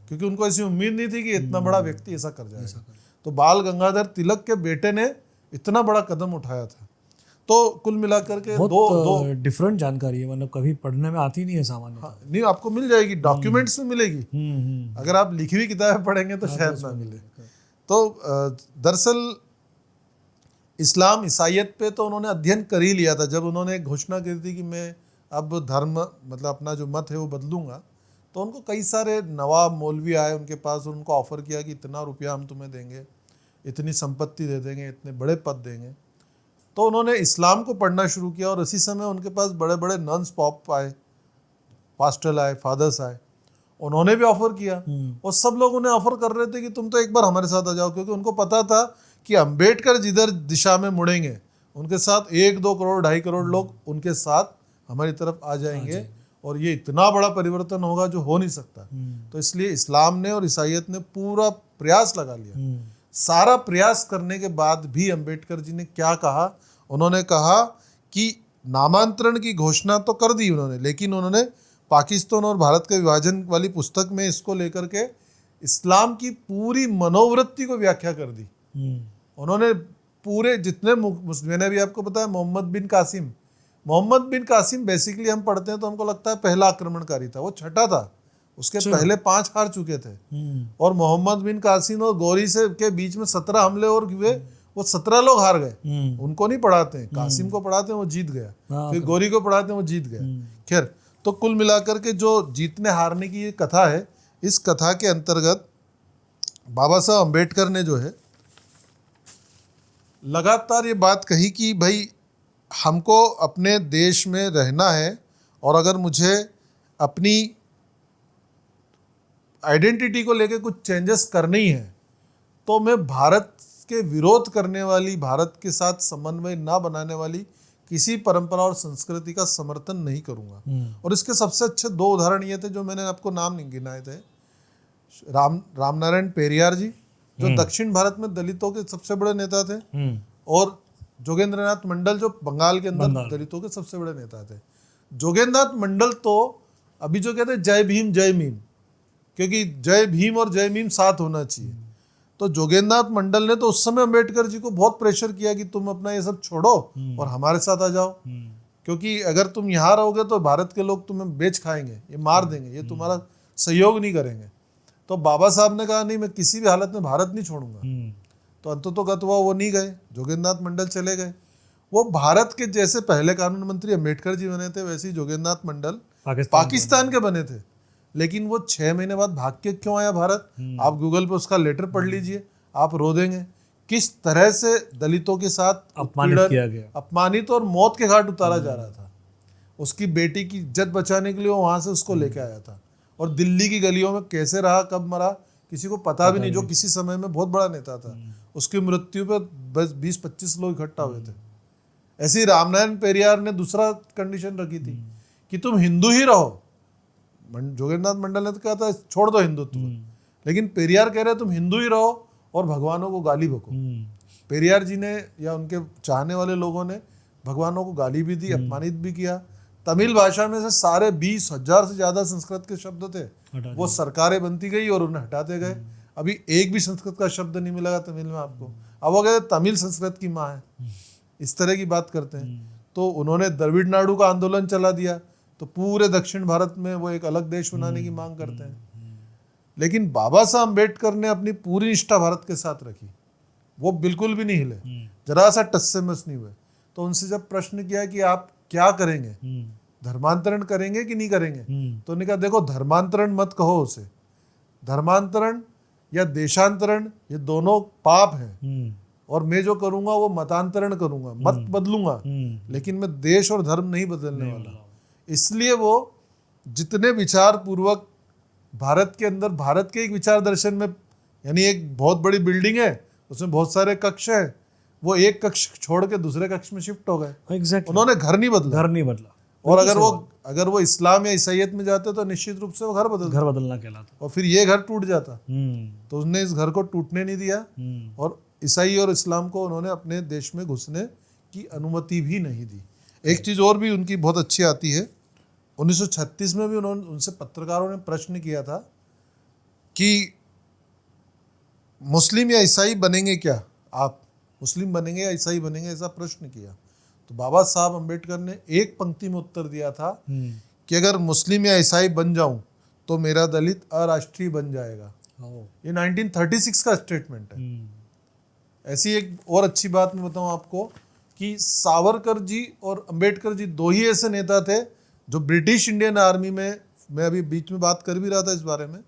क्योंकि उनको ऐसी उम्मीद नहीं थी कि इतना बड़ा व्यक्ति ऐसा कर जाएगा। तो बाल गंगाधर तिलक के बेटे ने इतना बड़ा कदम उठाया था। तो कुल मिलाकर के दो डिफरेंट जानकारी है, मतलब कभी पढ़ने में आती नहीं है सामान्य। हाँ, नहीं, आपको मिल जाएगी, डॉक्यूमेंट्स में मिलेगी। अगर आप लिखी हुई किताबें पढ़ेंगे तो शायद ना मिले। तो दरअसल इस्लाम ईसाइयत पे तो उन्होंने अध्ययन कर ही लिया था। जब उन्होंने घोषणा की थी कि मैं अब धर्म मतलब अपना जो मत है वो बदलूंगा, तो उनको कई सारे नवाब मौलवी आए उनके पास, उनको ऑफर किया कि इतना रुपया हम तुम्हें देंगे, इतनी संपत्ति दे देंगे, इतने बड़े पद देंगे। तो उन्होंने इस्लाम को पढ़ना शुरू किया और इसी समय उनके पास बड़े बड़े नन्स पॉप आए, पास्टर आए, फादर्स आए, उन्होंने भी ऑफर किया। और सब लोग उन्हें ऑफर कर रहे थे कि तुम तो एक बार हमारे साथ आ जाओ, क्योंकि उनको पता था कि अम्बेडकर जिधर दिशा में मुड़ेंगे उनके साथ 1-2 करोड़ 2.5 करोड़ लोग उनके साथ हमारी तरफ आ जाएंगे, और ये इतना बड़ा परिवर्तन होगा जो हो नहीं सकता। तो इसलिए इस्लाम ने और ईसाइयत ने पूरा प्रयास लगा लिया। सारा प्रयास करने के बाद भी अम्बेडकर जी ने क्या कहा, उन्होंने कहा कि नामांतरण की घोषणा तो कर दी उन्होंने, लेकिन उन्होंने पाकिस्तान और भारत के विभाजन वाली पुस्तक में इसको लेकर के इस्लाम की पूरी मनोवृत्ति को व्याख्या कर दी। उन्होंने पूरे जितने मैंने भी आपको बताया, मोहम्मद बिन कासिम बेसिकली हम पढ़ते हैं तो हमको लगता है पहला आक्रमणकारी था, वो छठा था, उसके पहले 5 हार चुके थे। और मोहम्मद बिन कासिम और गौरी से के बीच में 17 हमले और हुए, वो 17 लोग हार गए। उनको नहीं पढ़ाते हैं, कासिम को पढ़ाते हैं, वो जीत गया। फिर गौरी को पढ़ाते हैं, वो जीत गया। खैर, तो कुल मिलाकर के जो जीतने हारने की ये कथा है, इस कथा के अंतर्गत बाबा साहब अम्बेडकर ने जो है लगातार ये बात कही कि भाई हमको अपने देश में रहना है, और अगर मुझे अपनी आइडेंटिटी को लेके कुछ चेंजेस करनी है तो मैं भारत के विरोध करने वाली, भारत के साथ समन्वय ना बनाने वाली किसी परंपरा और संस्कृति का समर्थन नहीं करूंगा। और इसके सबसे अच्छे 2 उदाहरण ये थे जो मैंने आपको नाम नहीं गिनाए थे। रामनारायण पेरियार जी, जो दक्षिण भारत में दलितों के सबसे बड़े नेता थे, और जोगेंद्रनाथ मंडल, जो बंगाल के अंदर दलितों के सबसे बड़े नेता थे। जोगेंद्रनाथ मंडल तो अभी जो कहते हैं जय भीम जय मीम, क्योंकि जय भीम और जय मीम साथ होना चाहिए। तो जोगेंद्रनाथ मंडल ने तो उस समय अम्बेडकर जी को बहुत प्रेशर किया कि तुम अपना ये सब छोड़ो और हमारे साथ आ जाओ, क्योंकि अगर तुम यहाँ रहोगे तो भारत के लोग तुम्हें बेच खाएंगे, ये मार देंगे, ये तुम्हारा सहयोग नहीं करेंगे। तो बाबा साहब ने कहा नहीं, मैं किसी भी हालत में भारत नहीं छोड़ूंगा। तो अंततोगत्वा वो नहीं गए, जोगेंद्रनाथ मंडल चले गए। वो भारत के जैसे पहले कानून मंत्री अम्बेडकर जी बने थे, वैसे ही जोगेंद्रनाथ मंडल पाकिस्तान के बने थे। लेकिन वो 6 महीने बाद भाग के क्यों आया भारत? आप गूगल पे उसका लेटर पढ़ लीजिए, आप रो देंगे किस तरह से दलितों के साथ अपमानित किया गया, अपमानित और मौत के घाट उतारा जा रहा था। उसकी बेटी की इज्जत बचाने के लिए वो वहां से उसको लेके आया था, और दिल्ली की गलियों में कैसे रहा, कब मरा, किसी को पता भी नहीं। जो किसी समय में बहुत बड़ा नेता था, उसकी मृत्यु पे बस 20-25 लोग इकट्ठा हुए थे। ऐसे ही रामनारायण पेरियार ने दूसरा कंडीशन रखी थी कि तुम हिंदू ही रहो। जोगेंद्रनाथ मंडल ने तो कहा था छोड़ दो हिंदुत्व, लेकिन पेरियार कह रहे तुम हिंदू ही रहो और भगवानों को गाली बको। पेरियार जी ने या उनके चाहने वाले लोगों ने भगवानों को गाली भी दी, अपमानित भी किया। तमिल भाषा में से सारे 20,000 से ज्यादा संस्कृत के शब्द थे, वो सरकारें बनती गई और उन्हें हटाते गए। अभी एक भी संस्कृत का शब्द नहीं मिलेगा तमिल में आपको। अब वो कहते तमिल संस्कृत की माँ है, इस तरह की बात करते हैं। तो उन्होंने द्रविड़ नाडु का आंदोलन चला दिया, तो पूरे दक्षिण भारत में वो एक अलग देश बनाने की मांग करते हैं। लेकिन बाबा साहब अम्बेडकर ने अपनी पूरी निष्ठा भारत के साथ रखी, वो बिल्कुल भी नहीं हिले, जरा सा टस से मस नहीं हुए। तो उनसे जब प्रश्न किया कि आप क्या करेंगे, धर्मांतरण करेंगे कि नहीं करेंगे, तो उन्होंने कहा देखो धर्मांतरण मत कहो उसे, धर्मांतरण या देशांतरण, ये दोनों पाप हैं। और मैं जो करूंगा वो मतांतरण करूंगा, मत बदलूंगा, लेकिन मैं देश और धर्म नहीं बदलने वाला। इसलिए वो जितने विचार पूर्वक भारत के अंदर, भारत के एक विचार दर्शन में, यानी एक बहुत बड़ी बिल्डिंग है, उसमें बहुत सारे कक्ष हैं, वो एक कक्ष छोड़ के दूसरे कक्ष में शिफ्ट हो गए। एग्जैक्टली, उन्होंने घर नहीं बदला। और अगर वो इस्लाम या ईसाईयत में जाते तो निश्चित रूप से वो घर बदलना कहलाता, और फिर ये घर टूट जाता। तो उसने इस घर को टूटने नहीं दिया, और ईसाई और इस्लाम को उन्होंने अपने देश में घुसने की अनुमति भी नहीं दी। एक चीज़ और भी उनकी बहुत अच्छी आती है, 1936 में भी उनसे पत्रकारों ने प्रश्न किया था कि मुस्लिम या ईसाई बनेंगे क्या आप, मुस्लिम बनेंगे या ईसाई बनेंगे, ऐसा प्रश्न किया। तो बाबा साहब अम्बेडकर ने एक पंक्ति में उत्तर दिया था कि अगर मुस्लिम या ईसाई बन जाऊं तो मेरा दलित अराष्ट्रीय बन जाएगा। ये 1936 का स्टेटमेंट है। ऐसी एक और अच्छी बात मैं बताऊं आपको कि सावरकर जी और अम्बेडकर जी दो ही ऐसे नेता थे जो ब्रिटिश इंडियन आर्मी में, मैं अभी बीच में बात कर भी रहा था इस बारे में,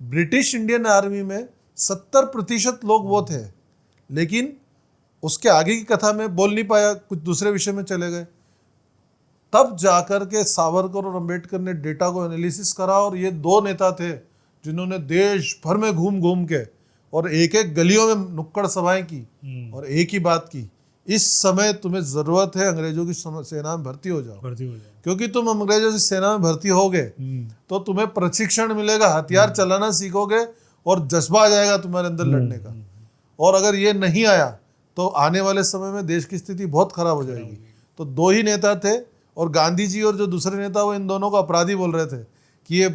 ब्रिटिश इंडियन आर्मी में 70% लोग वो थे, लेकिन उसके आगे की कथा में बोल नहीं पाया, कुछ दूसरे विषय में चले गए। तब जाकर के सावरकर और अम्बेडकर ने डेटा को एनालिसिस करा, और ये दो नेता थे जिन्होंने देश भर में घूम घूम के और एक एक गलियों में नुक्कड़ सभाएं की और एक ही बात की, इस समय तुम्हें जरूरत है अंग्रेजों की सेना में भर्ती हो जाओ। क्योंकि तुम अंग्रेजों की सेना में भर्ती होगे तो तुम्हें प्रशिक्षण मिलेगा, हथियार चलाना सीखोगे और जज्बा आ जाएगा तुम्हारे अंदर लड़ने का। और अगर ये नहीं आया तो आने वाले समय में देश की स्थिति बहुत खराब हो जाएगी। तो दो ही नेता थे, और गांधी जी और जो दूसरे नेता वो इन दोनों को अपराधी बोल रहे थे कि ये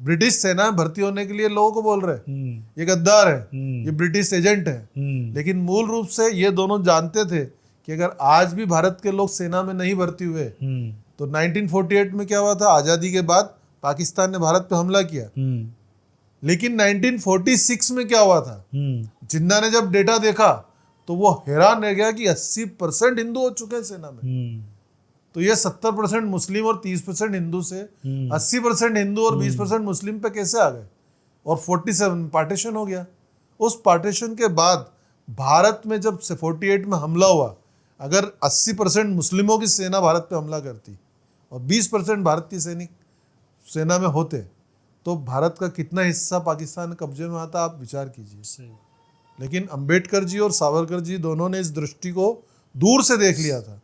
ब्रिटिश सेना में भर्ती होने के लिए लोगों को बोल रहे हैं, ये गद्दार है, ये ब्रिटिश एजेंट है। लेकिन मूल रूप से ये दोनों जानते थे कि अगर आज भी भारत के लोग सेना में नहीं भर्ती हुए तो 1948 में क्या हुआ था, आज़ादी के बाद पाकिस्तान ने भारत पे हमला किया। लेकिन 1946 में क्या हुआ था, जिन्ना ने जब डेटा देखा तो वो हैरान रह गया कि 80% हिंदू हो चुके हैं सेना में। तो ये 70% मुस्लिम और 30% हिंदू से 80% हिंदू और 20% मुस्लिम पे कैसे आ गए, और 47 पार्टीशन हो गया। उस पार्टीशन के बाद भारत में जब 48 में हमला हुआ, अगर 80% मुस्लिमों की सेना भारत पे हमला करती और 20% भारतीय सैनिक सेना में होते तो भारत का कितना हिस्सा पाकिस्तान कब्जे में आता, आप विचार कीजिए। लेकिन अंबेडकर जी और सावरकर जी दोनों ने इस दृष्टि को दूर से देख लिया था,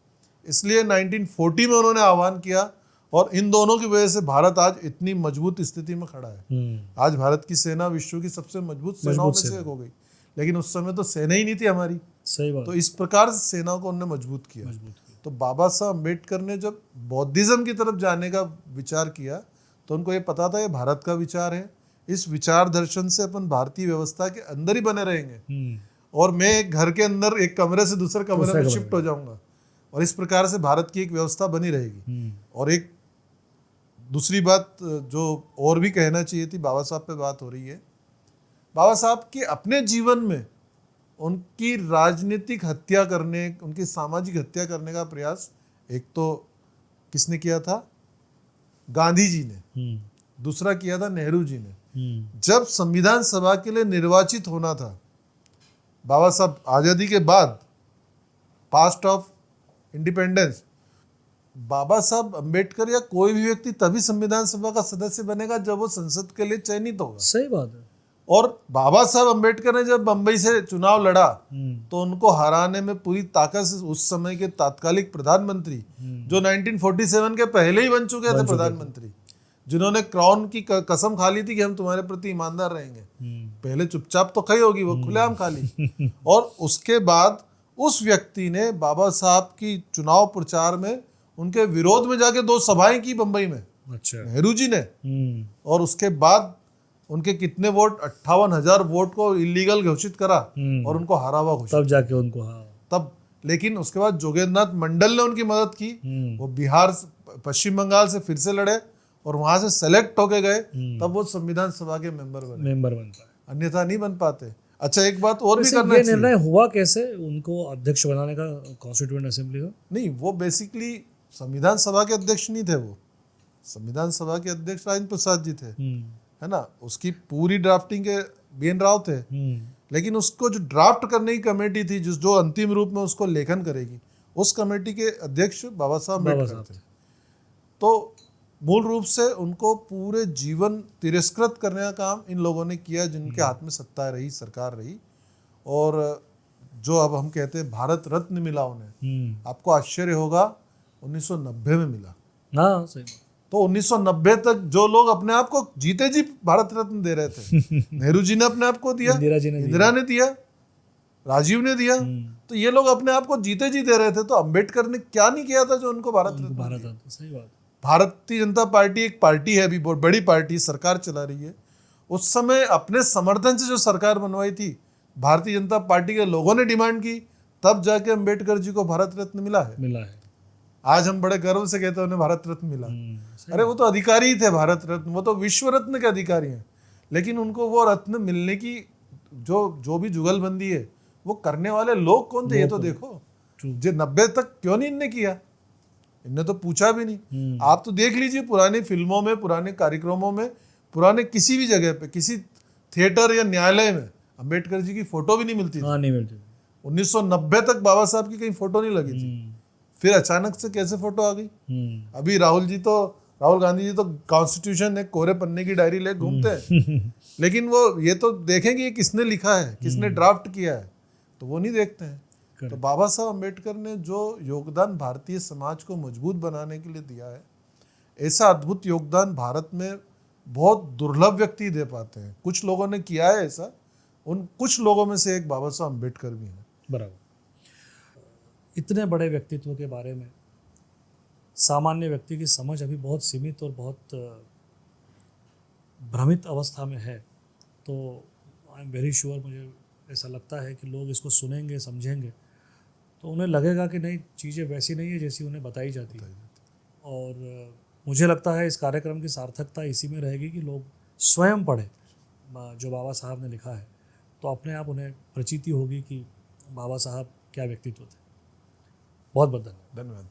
इसलिए 1940 में उन्होंने आह्वान किया, और इन दोनों की वजह से भारत आज इतनी मजबूत स्थिति में खड़ा है। आज भारत की सेना विश्व की सबसे मजबूत सेनाओं में से एक हो गई, लेकिन उस समय तो सेना ही नहीं थी हमारी। सही बात। तो इस प्रकार से सेना को उन्होंने मजबूत किया। तो बाबा साहब अम्बेडकर ने जब बौद्धिज्म की तरफ जाने का विचार किया तो उनको ये पता था ये भारत का विचार है, इस विचार दर्शन से अपन भारतीय व्यवस्था के अंदर ही बने रहेंगे, और मैं एक घर के अंदर एक कमरे से दूसरे कमरे में शिफ्ट हो जाऊंगा, और इस प्रकार से भारत की एक व्यवस्था बनी रहेगी। और एक दूसरी बात जो और भी कहना चाहिए थी, बाबा साहब पे बात हो रही है, बाबा साहब के अपने जीवन में उनकी राजनीतिक हत्या करने, उनकी सामाजिक हत्या करने का प्रयास एक तो किसने किया था, गांधी जी ने, दूसरा किया था नेहरू जी ने। जब संविधान सभा के लिए निर्वाचित होना था, बाबा साहब आजादी के बाद, पास्ट ऑफ इंडिपेंडेंस, बाबा साहब अम्बेडकर या कोई भी व्यक्ति तभी संविधान सभा का सदस्य बनेगा जब वो संसद के लिए चयनित होगा। सही बात है। और बाबा साहब अम्बेडकर ने जब बंबई से चुनाव लड़ा तो उनको हराने में पूरी ताकत से उस समय के तात्कालिक प्रधानमंत्री, जो 1947 के पहले ही बन चुके थे प्रधानमंत्री, जिन्होंने क्राउन की कसम खा ली थी कि हम तुम्हारे प्रति ईमानदार रहेंगे, पहले चुपचाप तो खाई होगी, वो खुलेआम खा ली। और उसके बाद उस व्यक्ति ने बाबा साहब की चुनाव प्रचार में उनके विरोध में जाके 2 सभाएं की बंबई में, अच्छा, नेहरू जी ने। और उसके बाद उनके कितने वोट, 58,000 वोट को इलीगल घोषित करा और उनको हरा हुआ घोषित, तब जाके उनको, हाँ तब। लेकिन उसके बाद जोगेंद्रनाथ मंडल ने उनकी मदद की, वो बिहार, पश्चिम बंगाल से फिर से लड़े और वहां से सेलेक्ट होके गए, तब वो संविधान सभा के मेंबर बनता है, अन्यथा नहीं बन पाते। अच्छा, एक बात और भी करना चाहिए, निर्णय हुआ कैसे उनको अध्यक्ष बनाने का कॉन्स्टिट्यूएंट असेंबली का? नहीं, वो बेसिकली संविधान सभा के अध्यक्ष नहीं थे, वो संविधान सभा के अध्यक्ष राजेंद्र प्रसाद जी थे, है ना। उसकी पूरी ड्राफ्टिंग के BN राव थे, लेकिन उसको जो ड्राफ्ट करने की कमेटी थी, जो अंतिम रूप में उसको लेखन करेगी, उस कमेटी के अध्यक्ष बाबा साहब अम्बेडकर थे। तो मूल रूप से उनको पूरे जीवन तिरस्कृत करने का काम इन लोगों ने किया जिनके हाथ में सत्ता रही, सरकार रही, और जो अब हम कहते हैं भारत रत्न मिला उन्हें, आपको आश्चर्य होगा 1990 में मिला। हाँ, सही। तो 1990 तक जो लोग अपने आप को जीते जी भारत रत्न दे रहे थे, नेहरू जी ने अपने आप को दिया, इंदिरा ने दिया, राजीव ने दिया, तो ये लोग अपने आप को जीते जी दे रहे थे। तो अंबेडकर ने क्या नहीं किया था जो उनको भारत रत्न दिया? सही बात। भारतीय जनता पार्टी एक पार्टी है, अभी बहुत बड़ी पार्टी, सरकार चला रही है। उस समय अपने समर्थन से जो सरकार बनवाई थी, भारतीय जनता पार्टी के लोगों ने डिमांड की, तब जाके अंबेडकर जी को भारत रत्न मिला है। आज हम बड़े गर्व से कहते हैं उन्हें भारत रत्न मिला। अरे वो तो अधिकारी ही थे भारत रत्न, वो तो विश्व रत्न के अधिकारी हैं, लेकिन उनको वो रत्न मिलने की जो भी जुगलबंदी है, वो करने वाले लोग कौन थे ये तो देखो। जो 90 तक क्यों नहीं इनने किया? इनने तो पूछा भी नहीं। आप तो देख लीजिए पुरानी फिल्मों में, पुराने कार्यक्रमों में, पुराने किसी भी जगह पे, किसी थिएटर या न्यायालय में अंबेडकर जी की फोटो भी नहीं मिलती थी। नहीं मिलती। 1990 तक बाबा साहब की कहीं फोटो नहीं लगी थी। फिर अचानक से कैसे फोटो आ गई? अभी राहुल गांधी जी तो कॉन्स्टिट्यूशन एक कोरे पन्ने की डायरी ले घूमते हैं, लेकिन वो ये तो देखेंगे ये किसने लिखा है, किसने ड्राफ्ट किया है, तो वो नहीं देखते हैं। तो बाबा साहब अम्बेडकर ने जो योगदान भारतीय समाज को मजबूत बनाने के लिए दिया है, ऐसा अद्भुत योगदान भारत में बहुत दुर्लभ व्यक्ति दे पाते हैं। कुछ लोगों ने किया है ऐसा, उन कुछ लोगों में से एक बाबा साहब अम्बेडकर भी हैं। बराबर। इतने बड़े व्यक्तित्व के बारे में सामान्य व्यक्ति की समझ अभी बहुत सीमित और बहुत भ्रमित अवस्था में है। तो आई एम वेरी श्योर, मुझे ऐसा लगता है कि लोग इसको सुनेंगे, समझेंगे, तो उन्हें लगेगा कि नहीं, चीज़ें वैसी नहीं है जैसी उन्हें बताई जाती है। और मुझे लगता है इस कार्यक्रम की सार्थकता इसी में रहेगी कि लोग स्वयं पढ़ें जो बाबा साहब ने लिखा है, तो अपने आप उन्हें प्रचीति होगी कि बाबा साहब क्या व्यक्तित्व थे। बहुत बहुत धन्यवाद।